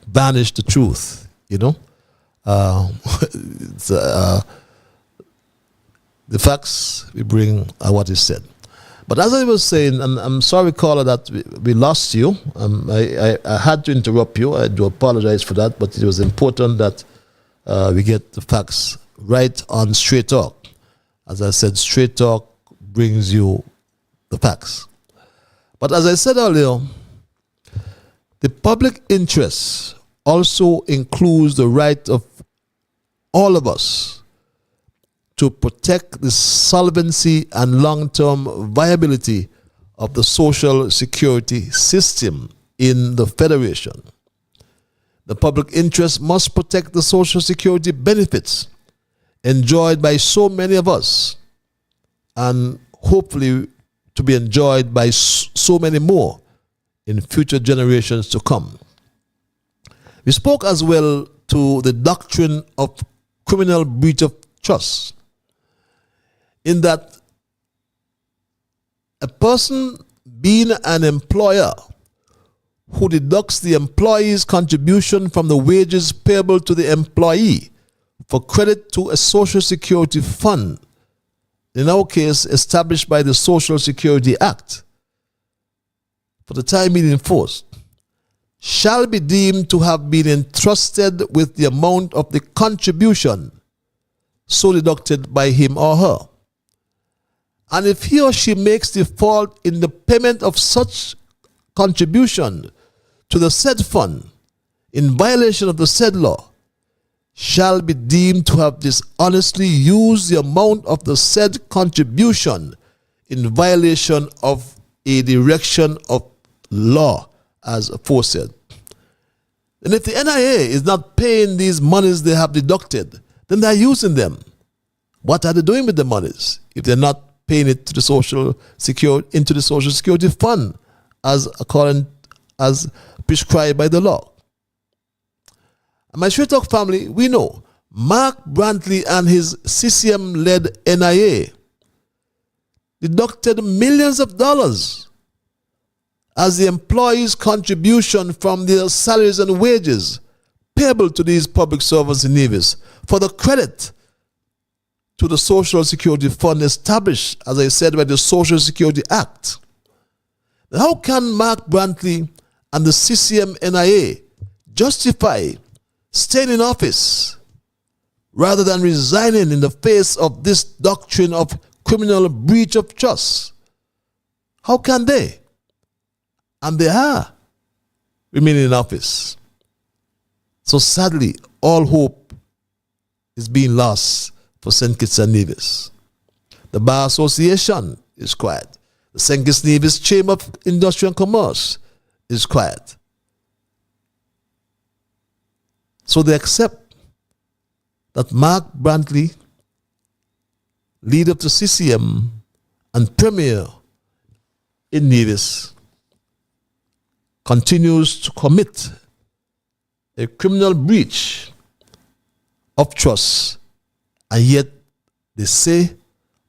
banish the truth, you know. The facts we bring are what is said. But as I was saying, and I'm sorry, caller, that we lost you. I had to interrupt you. I do apologize for that, but it was important that we get the facts right on Straight Talk. As I said, Straight Talk brings you the facts. But as I said earlier, the public interest also includes the right of all of us to protect the solvency and long-term viability of the social security system in the Federation. The public interest must protect the social security benefits enjoyed by so many of us, and hopefully to be enjoyed by so many more in future generations to come. We spoke as well to the doctrine of criminal breach of trust, in that a person being an employer who deducts the employee's contribution from the wages payable to the employee for credit to a Social Security fund, in our case established by the Social Security Act, for the time being enforced, shall be deemed to have been entrusted with the amount of the contribution so deducted by him or her. And if he or she makes default in the payment of such contribution to the said fund in violation of the said law, shall be deemed to have dishonestly used the amount of the said contribution in violation of a direction of law as aforesaid. And if the NIA is not paying these monies they have deducted, then they're using them. What are they doing with the monies if they're not paying it to the Social Security fund as prescribed by the law? And my Straight Talk family, we know Mark Brantley and his CCM-led NIA deducted millions of dollars as the employees' contribution from their salaries and wages payable to these public servants in Nevis for the credit to the Social Security Fund established, as I said, by the Social Security Act. Now, how can Mark Brantley and the CCM NIA justify staying in office rather than resigning in the face of this doctrine of criminal breach of trust? How can they? And they are remaining in office. So sadly, all hope is being lost for St. Kitts and Nevis. The Bar Association is quiet. The St. Kitts and Nevis Chamber of Industry and Commerce is quiet. So they accept that Mark Brantley, leader of the CCM and premier in Nevis, continues to commit a criminal breach of trust, and yet they say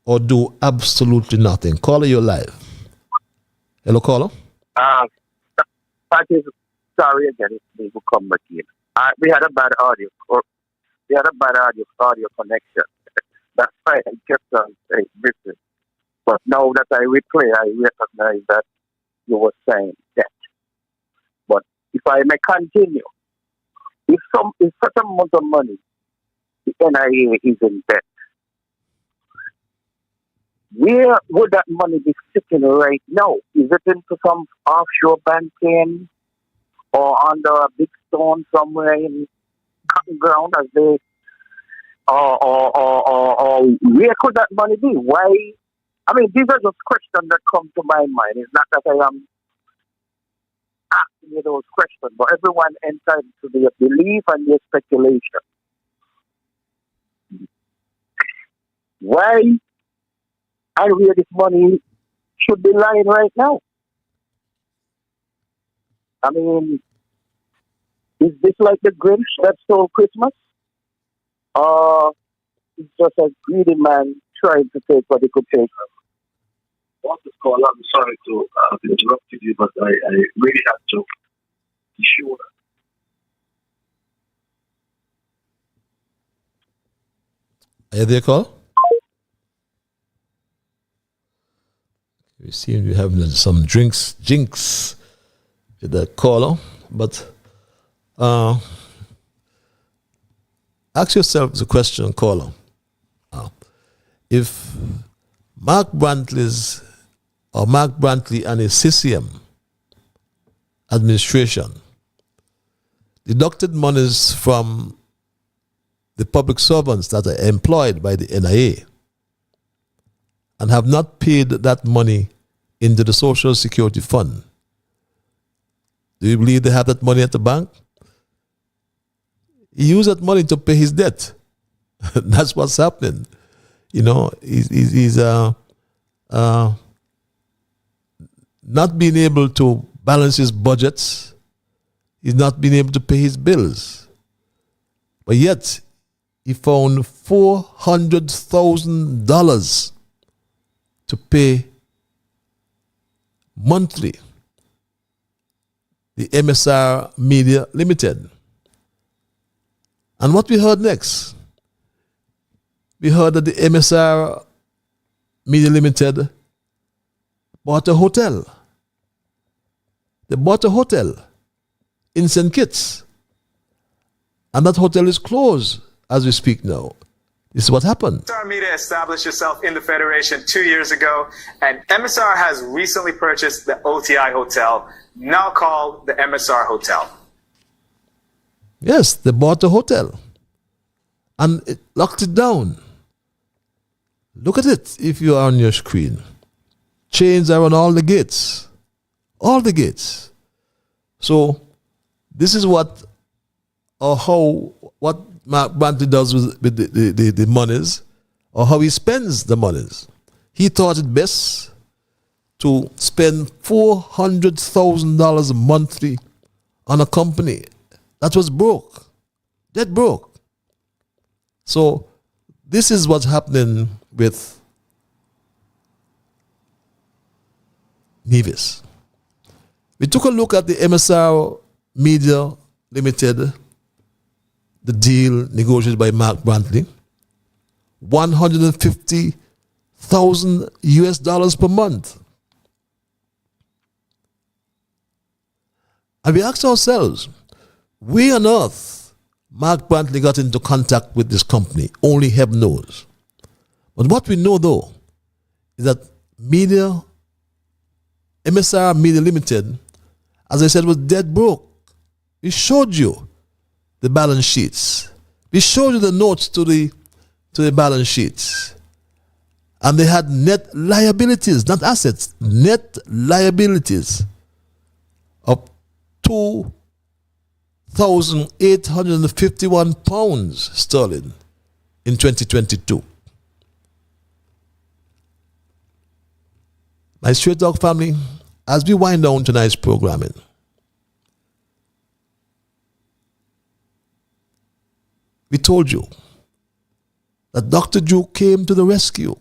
or do absolutely nothing. Caller, you're live. Hello, caller. That is sorry again. It will come back in. We had a bad audio. We had a bad audio connection. That's right. I kept on saying business. But now that I replay, I recognize that you were saying debt. But if I may continue, if such amount of money, the NIA is in debt, where would that money be sitting right now? Is it into some offshore banking or under a big stone somewhere in cotton ground as they or where could that money be? Why? I mean, these are just questions that come to my mind. It's not that I am asking you those questions, but everyone entitled to their belief and their speculation. Why and where this money should be lying right now? I mean, is this like the Grinch that stole Christmas? Or it's just a greedy man trying to take what he could take? Want to call? I'm sorry to have interrupted you, but I really have to be sure. Are you there, call? We seem to be having some jinx with the caller, but ask yourself the question, caller. If Mark Brantley and his CCM administration deducted monies from the public servants that are employed by the NIA and have not paid that money into the Social Security Fund, do you believe they have that money at the bank? He used that money to pay his debt. That's what's happening. You know, he's not being able to balance his budgets. He's not being able to pay his bills. But yet, he found $400,000 to pay monthly the MSR Media Limited. And what we heard next? We heard that the MSR Media Limited bought a hotel. They bought a hotel in St. Kitts. And that hotel is closed as we speak now. This is what happened. MSR Media established itself in the Federation 2 years ago, and MSR has recently purchased the OTI Hotel, now called the MSR Hotel. Yes, they bought a hotel and it locked it down. Look at it if you are on your screen. Chains are on all the gates. All the gates. So this is what Mark Brantley does with the monies, or how he spends the monies. He thought it best to spend $400,000 monthly on a company that was broke, dead broke. So this is what's happening with Nevis. We took a look at the MSR Media Limited, the deal negotiated by Mark Brantley, $150,000 per month. And we asked ourselves, where on earth Mark Brantley got into contact with this company? Only heaven knows. But what we know though is that MSR Media Limited, as I said, was dead broke. We showed you the balance sheets. We showed you the notes to the balance sheets. And they had net liabilities, not assets, net liabilities of £2,851 sterling in 2022. My Straight Talk family, as we wind down tonight's programming, we told you that Dr. Drew came to the rescue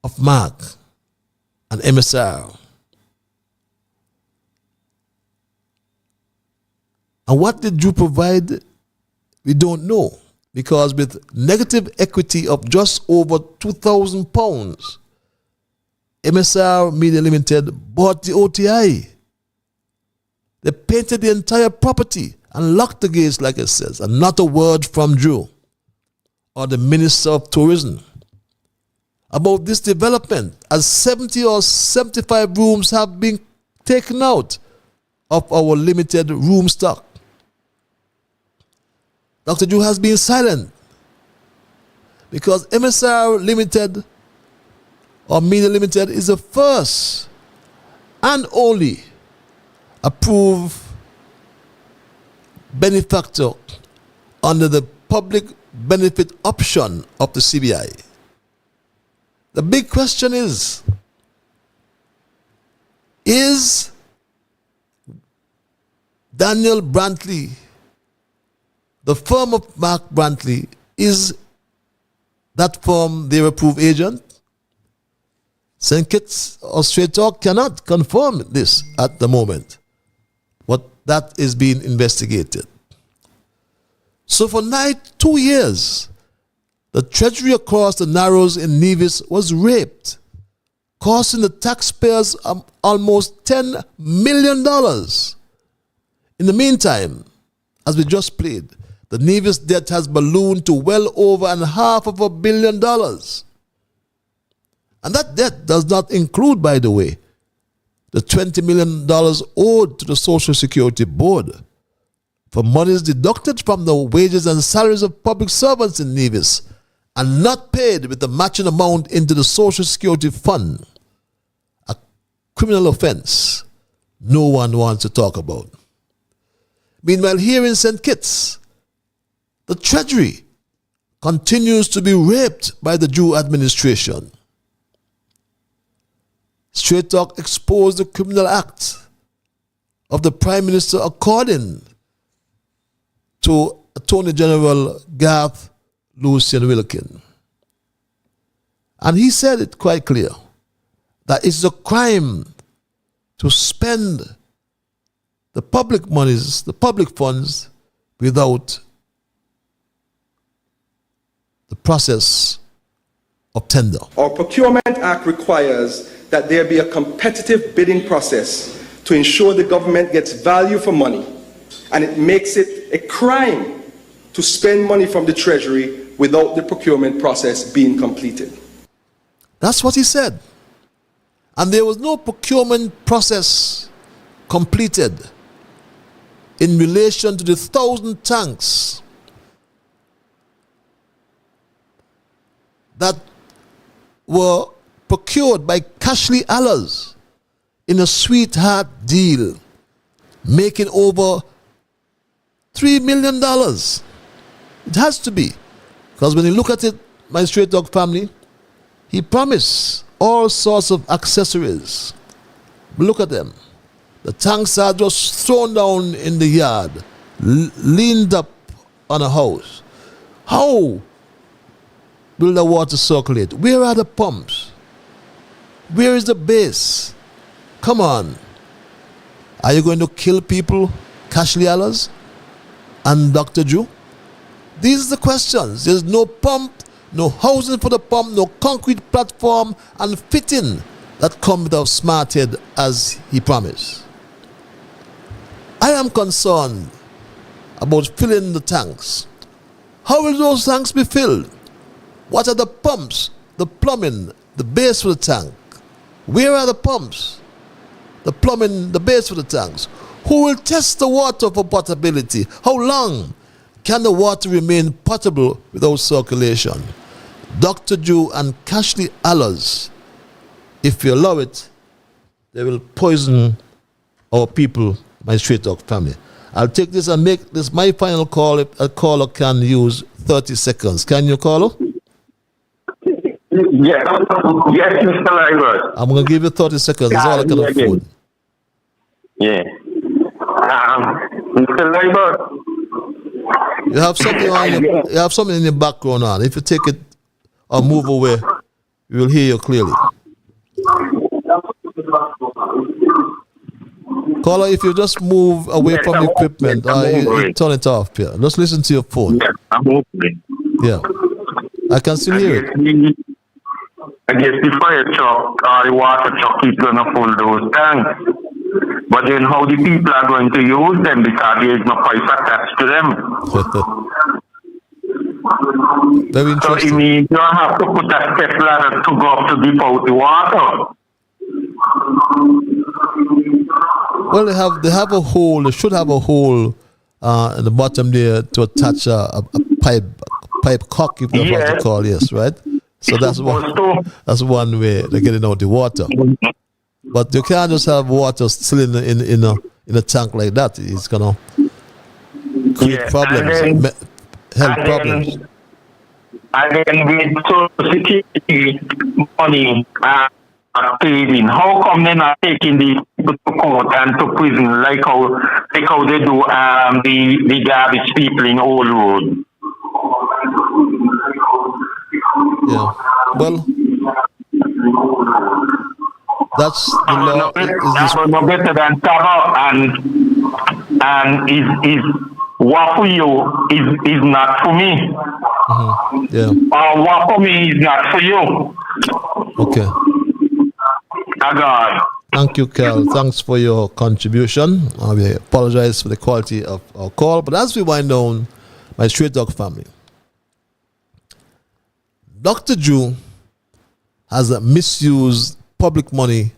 of Mark and MSR. And what did Drew provide? We don't know. because with negative equity of just over £2,000, MSR Media Limited bought the OTI. They painted the entire property and locked the gates, like it says, and not a word from Drew or the Minister of Tourism about this development, as 70 or 75 rooms have been taken out of our limited room stock. Dr. Drew has been silent because MSR Limited or Media Limited is the first and only approved benefactor under the public benefit option of the CBI. The big question is Daniel Brantley, the firm of Mark Brantley, is that firm their approved agent? St. Kitts or Straight Talk cannot confirm this at the moment, but that is being investigated. So for 2 years, the Treasury across the Narrows in Nevis was raped, costing the taxpayers almost $10 million. In the meantime, as we just played, the Nevis debt has ballooned to well over $500 million. And that debt does not include, by the way, the $20 million owed to the Social Security Board for monies deducted from the wages and salaries of public servants in Nevis and not paid with the matching amount into the Social Security Fund, a criminal offense no one wants to talk about. Meanwhile, here in St. Kitts, the Treasury continues to be raped by the Drew administration. Straight Talk exposed the criminal act of the Prime Minister according to Attorney General Garth Lucian Wilkin. And he said it quite clear that it's a crime to spend the public monies, the public funds, without the process of tender. Our Procurement Act requires that there be a competitive bidding process to ensure the government gets value for money, and it makes it a crime to spend money from the Treasury without the procurement process being completed. That's what he said. And there was no procurement process completed in relation to the 1,000 tanks that were procured by Cashley Allers in a sweetheart deal, making over $3 million. It has to be. Because when you look at it, my Straight Dog family, he promised all sorts of accessories. Look at them. The tanks are just thrown down in the yard, leaned up on a house. How will the water circulate? Where are the pumps? Where is the base? Come on. Are you going to kill people, Cashley Allers and Dr. Drew? These are the questions. There's no pump, no housing for the pump, no concrete platform and fitting that come without smart head as he promised. I am concerned about filling the tanks. How will those tanks be filled? What are the pumps, the plumbing, the base for the tank? Where are the pumps, the plumbing, the base for the tanks? Who will test the water for potability? How long can the water remain potable without circulation? Dr. Drew and Cashley Allers, if you allow it, they will poison our people, my Straight Talk family. I'll take this and make this my final call if a caller can use 30 seconds. Can you, caller? Yes, Mr. Lambert. I'm going to give you 30 seconds. That's all I can afford. Yeah. Mr. Lambert. You have something in your background on. If you take it or move away, we will hear you clearly. Caller, if you just move away from the equipment, you turn it off here. Just listen to your phone. Yes, I'm Yeah. I can still hear it. I guess the fire truck or the water truck is going to fill those tanks. But then how the people are going to use them because there is no price attached to them. Very interesting. So it means you don't have to put a step ladder to go up to dip out the water. Well, they have a hole. They should have a hole in the bottom there to attach a pipe cock, if that's what to call. Yes, right. So that's one way they're getting out the water. But you can't just have water still in a tank like that. It's gonna create problems, health problems. And then with Social Security money paid in, how come they're not taking the people to court and to prison like how they do the garbage people in Old Road? Yeah. Well, that's the law. Is no better than Tava, and is what for you is not for me. Mm-hmm. Yeah. Or what for me is not for you. Okay. God. Thank you, Carl. Thanks for your contribution. We apologize for the quality of our call. But as we wind down, my Straight Talk family, Dr. Drew has misused public money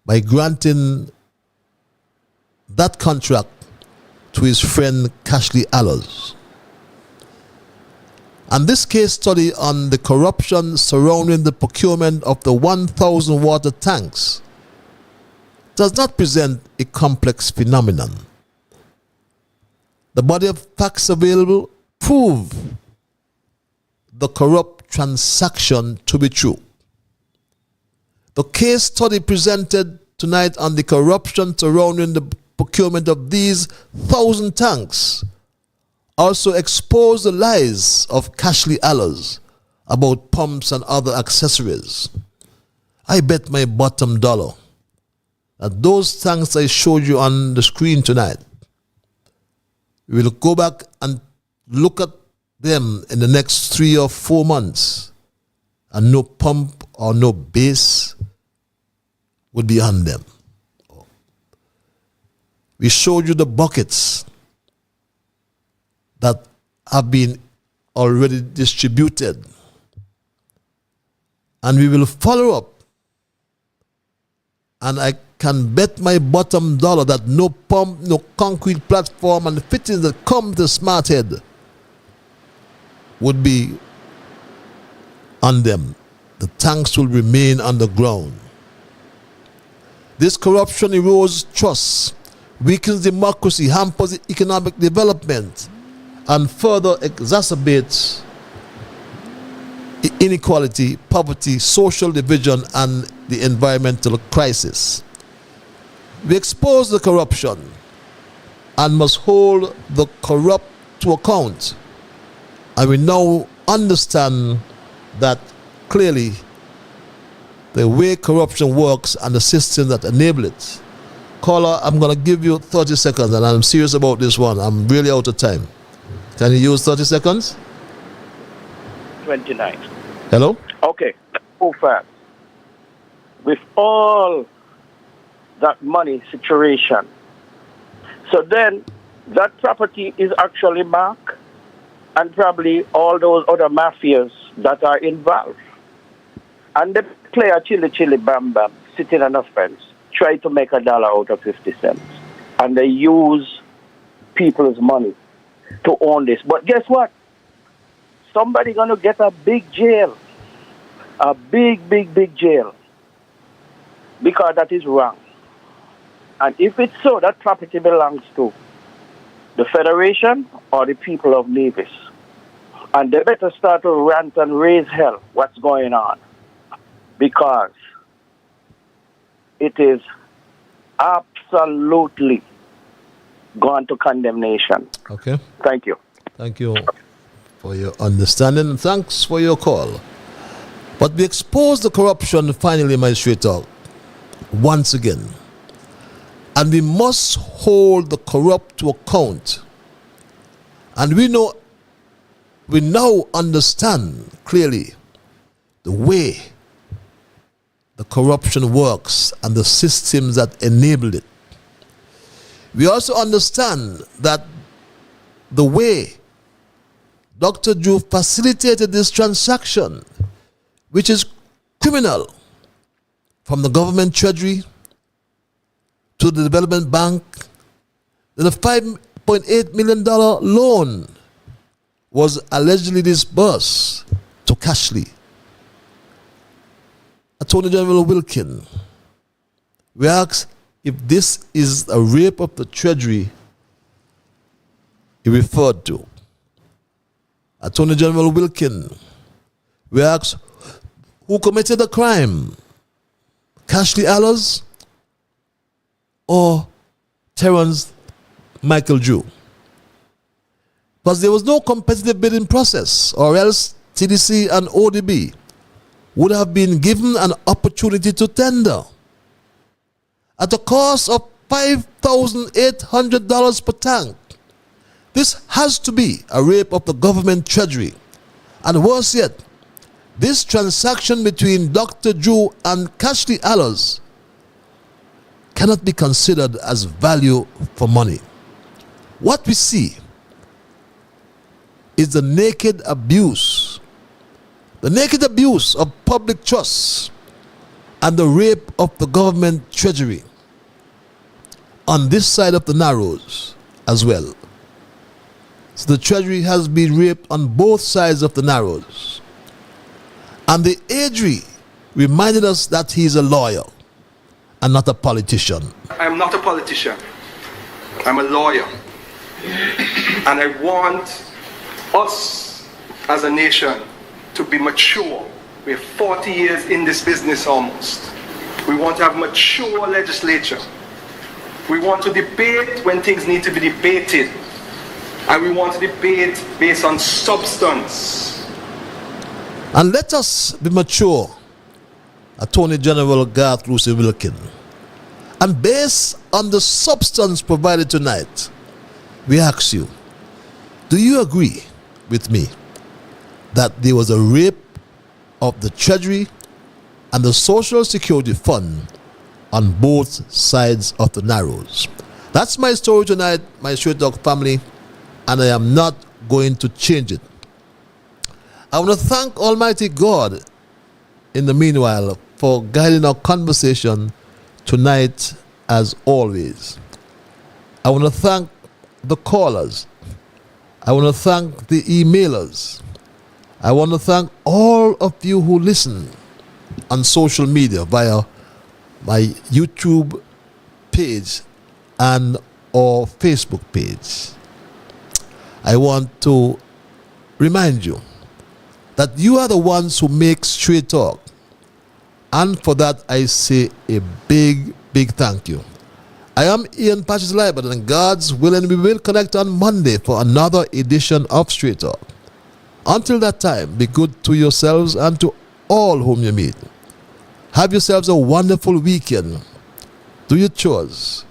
by granting that contract to his friend Cashley Allers. And this case study on the corruption surrounding the procurement of the 1,000 water tanks does not present a complex phenomenon. The body of facts available prove the corrupt transaction to be true. The case study presented tonight on the corruption surrounding the procurement of these 1,000 tanks also exposed the lies of Cashley Allers about pumps and other accessories. I bet my bottom dollar that those tanks I showed you on the screen tonight, we will go back and look at them in the next 3 or 4 months, and no pump or no base would be on them. We showed you the buckets that have been already distributed, and we will follow up. And I can bet my bottom dollar that no pump, no concrete platform, and the fittings that come to Smart Head would be on them. The tanks will remain underground. This corruption erodes trust, weakens democracy, hampers economic development, and further exacerbates inequality, poverty, social division, and the environmental crisis. We expose the corruption and must hold the corrupt to account. And we now understand that clearly the way corruption works and the systems that enable it. Caller, I'm going to give you 30 seconds, and I'm serious about this one. I'm really out of time. Can you use 30 seconds? 29. Hello? Okay, go fast. With all that money situation, so then that property is actually marked, and probably all those other mafias that are involved. And they play a chili bam bam, sitting on a fence, try to make $1 out of 50 cents. And they use people's money to own this. But guess what? Somebody gonna get a big jail. A big jail. Because that is wrong. And if it's so, that property belongs to the Federation or the people of Nevis. And they better start to rant and raise hell what's going on. Because it is absolutely gone to condemnation. Okay. Thank you. Thank you for your understanding, and thanks for your call. But we expose the corruption finally, my Straight Talk, once again. And we must hold the corrupt to account. And we know we now understand clearly the way the corruption works and the systems that enabled it. We also understand that the way Dr. Drew facilitated this transaction, which is criminal, from the government treasury to the development bank, the $5.8 million loan was allegedly disbursed to Cashley. Attorney General Wilkin, we ask if this is a rape of the treasury he referred to. Attorney General Wilkin, we ask who committed the crime, Cashley Allers or Terrence Michael Drew? Because there was no competitive bidding process, or else TDC and ODB would have been given an opportunity to tender at a cost of $5,800 per tank. This has to be a rape of the government treasury. And worse yet, this transaction between Dr. Drew and Cashley Allers cannot be considered as value for money. What we see is the naked abuse of public trust and the rape of the government treasury on this side of the Narrows as well. So the treasury has been raped on both sides of the Narrows. And the AG reminded us that he's a lawyer and not a politician. I'm not a politician. I'm a lawyer. And I want us as a nation to be mature. We're 40 years in this business almost. We want to have mature legislature. We want to debate when things need to be debated. And we want to debate based on substance. And let us be mature, Attorney General Garth Lucy Wilkin. And based on the substance provided tonight, we ask you, do you agree with me that there was a rape of the Treasury and the Social Security Fund on both sides of the Narrows? That's my story tonight, my Straight Talk family, and I am not going to change it. I want to thank Almighty God in the meanwhile for guiding our conversation tonight as always. I want to thank the callers. I want to thank the emailers. I want to thank all of you who listen on social media via my YouTube page and or Facebook page. I want to remind you that you are the ones who make Straight Talk. And for that, I say a big, big thank you. I am Ian Patches Libert, and God's willing, we will connect on Monday for another edition of Straight Talk. Until that time, be good to yourselves and to all whom you meet. Have yourselves a wonderful weekend. Do your chores.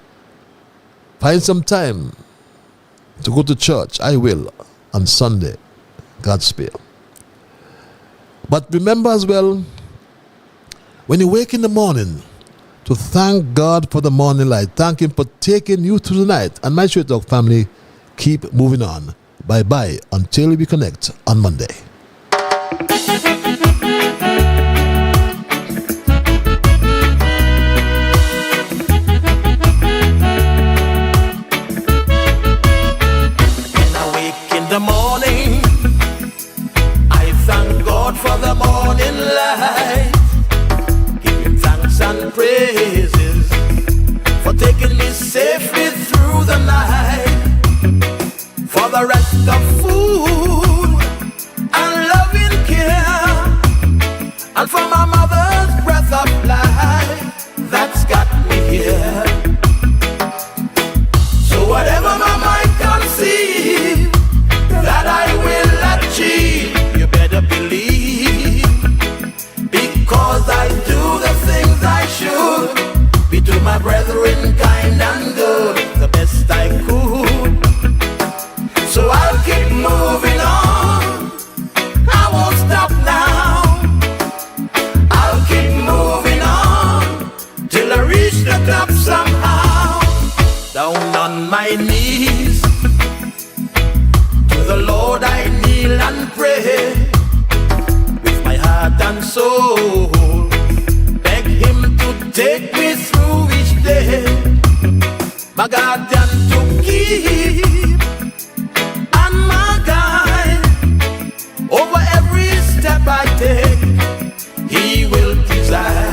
Find some time to go to church. I will on Sunday. God's spare. But remember as well, when you wake in the morning, to thank God for the morning light. Thank Him for taking you through the night. And my Straight Talk family, keep moving on. Bye-bye until we connect on Monday. When I wake in the morning, I thank God for the morning light. Give Him thanks and praises for taking me safely through the night. For the rest of food and loving care, and for my mother's breath of life that's got me here. So whatever my mind conceive that I will achieve, you better believe, because I do the things I should, be to my brethren kind and good, the best I could. So I'll keep my knees. To the Lord I kneel and pray with my heart and soul. Beg him to take me through each day. My guardian to keep and my guide over every step I take. He will preside.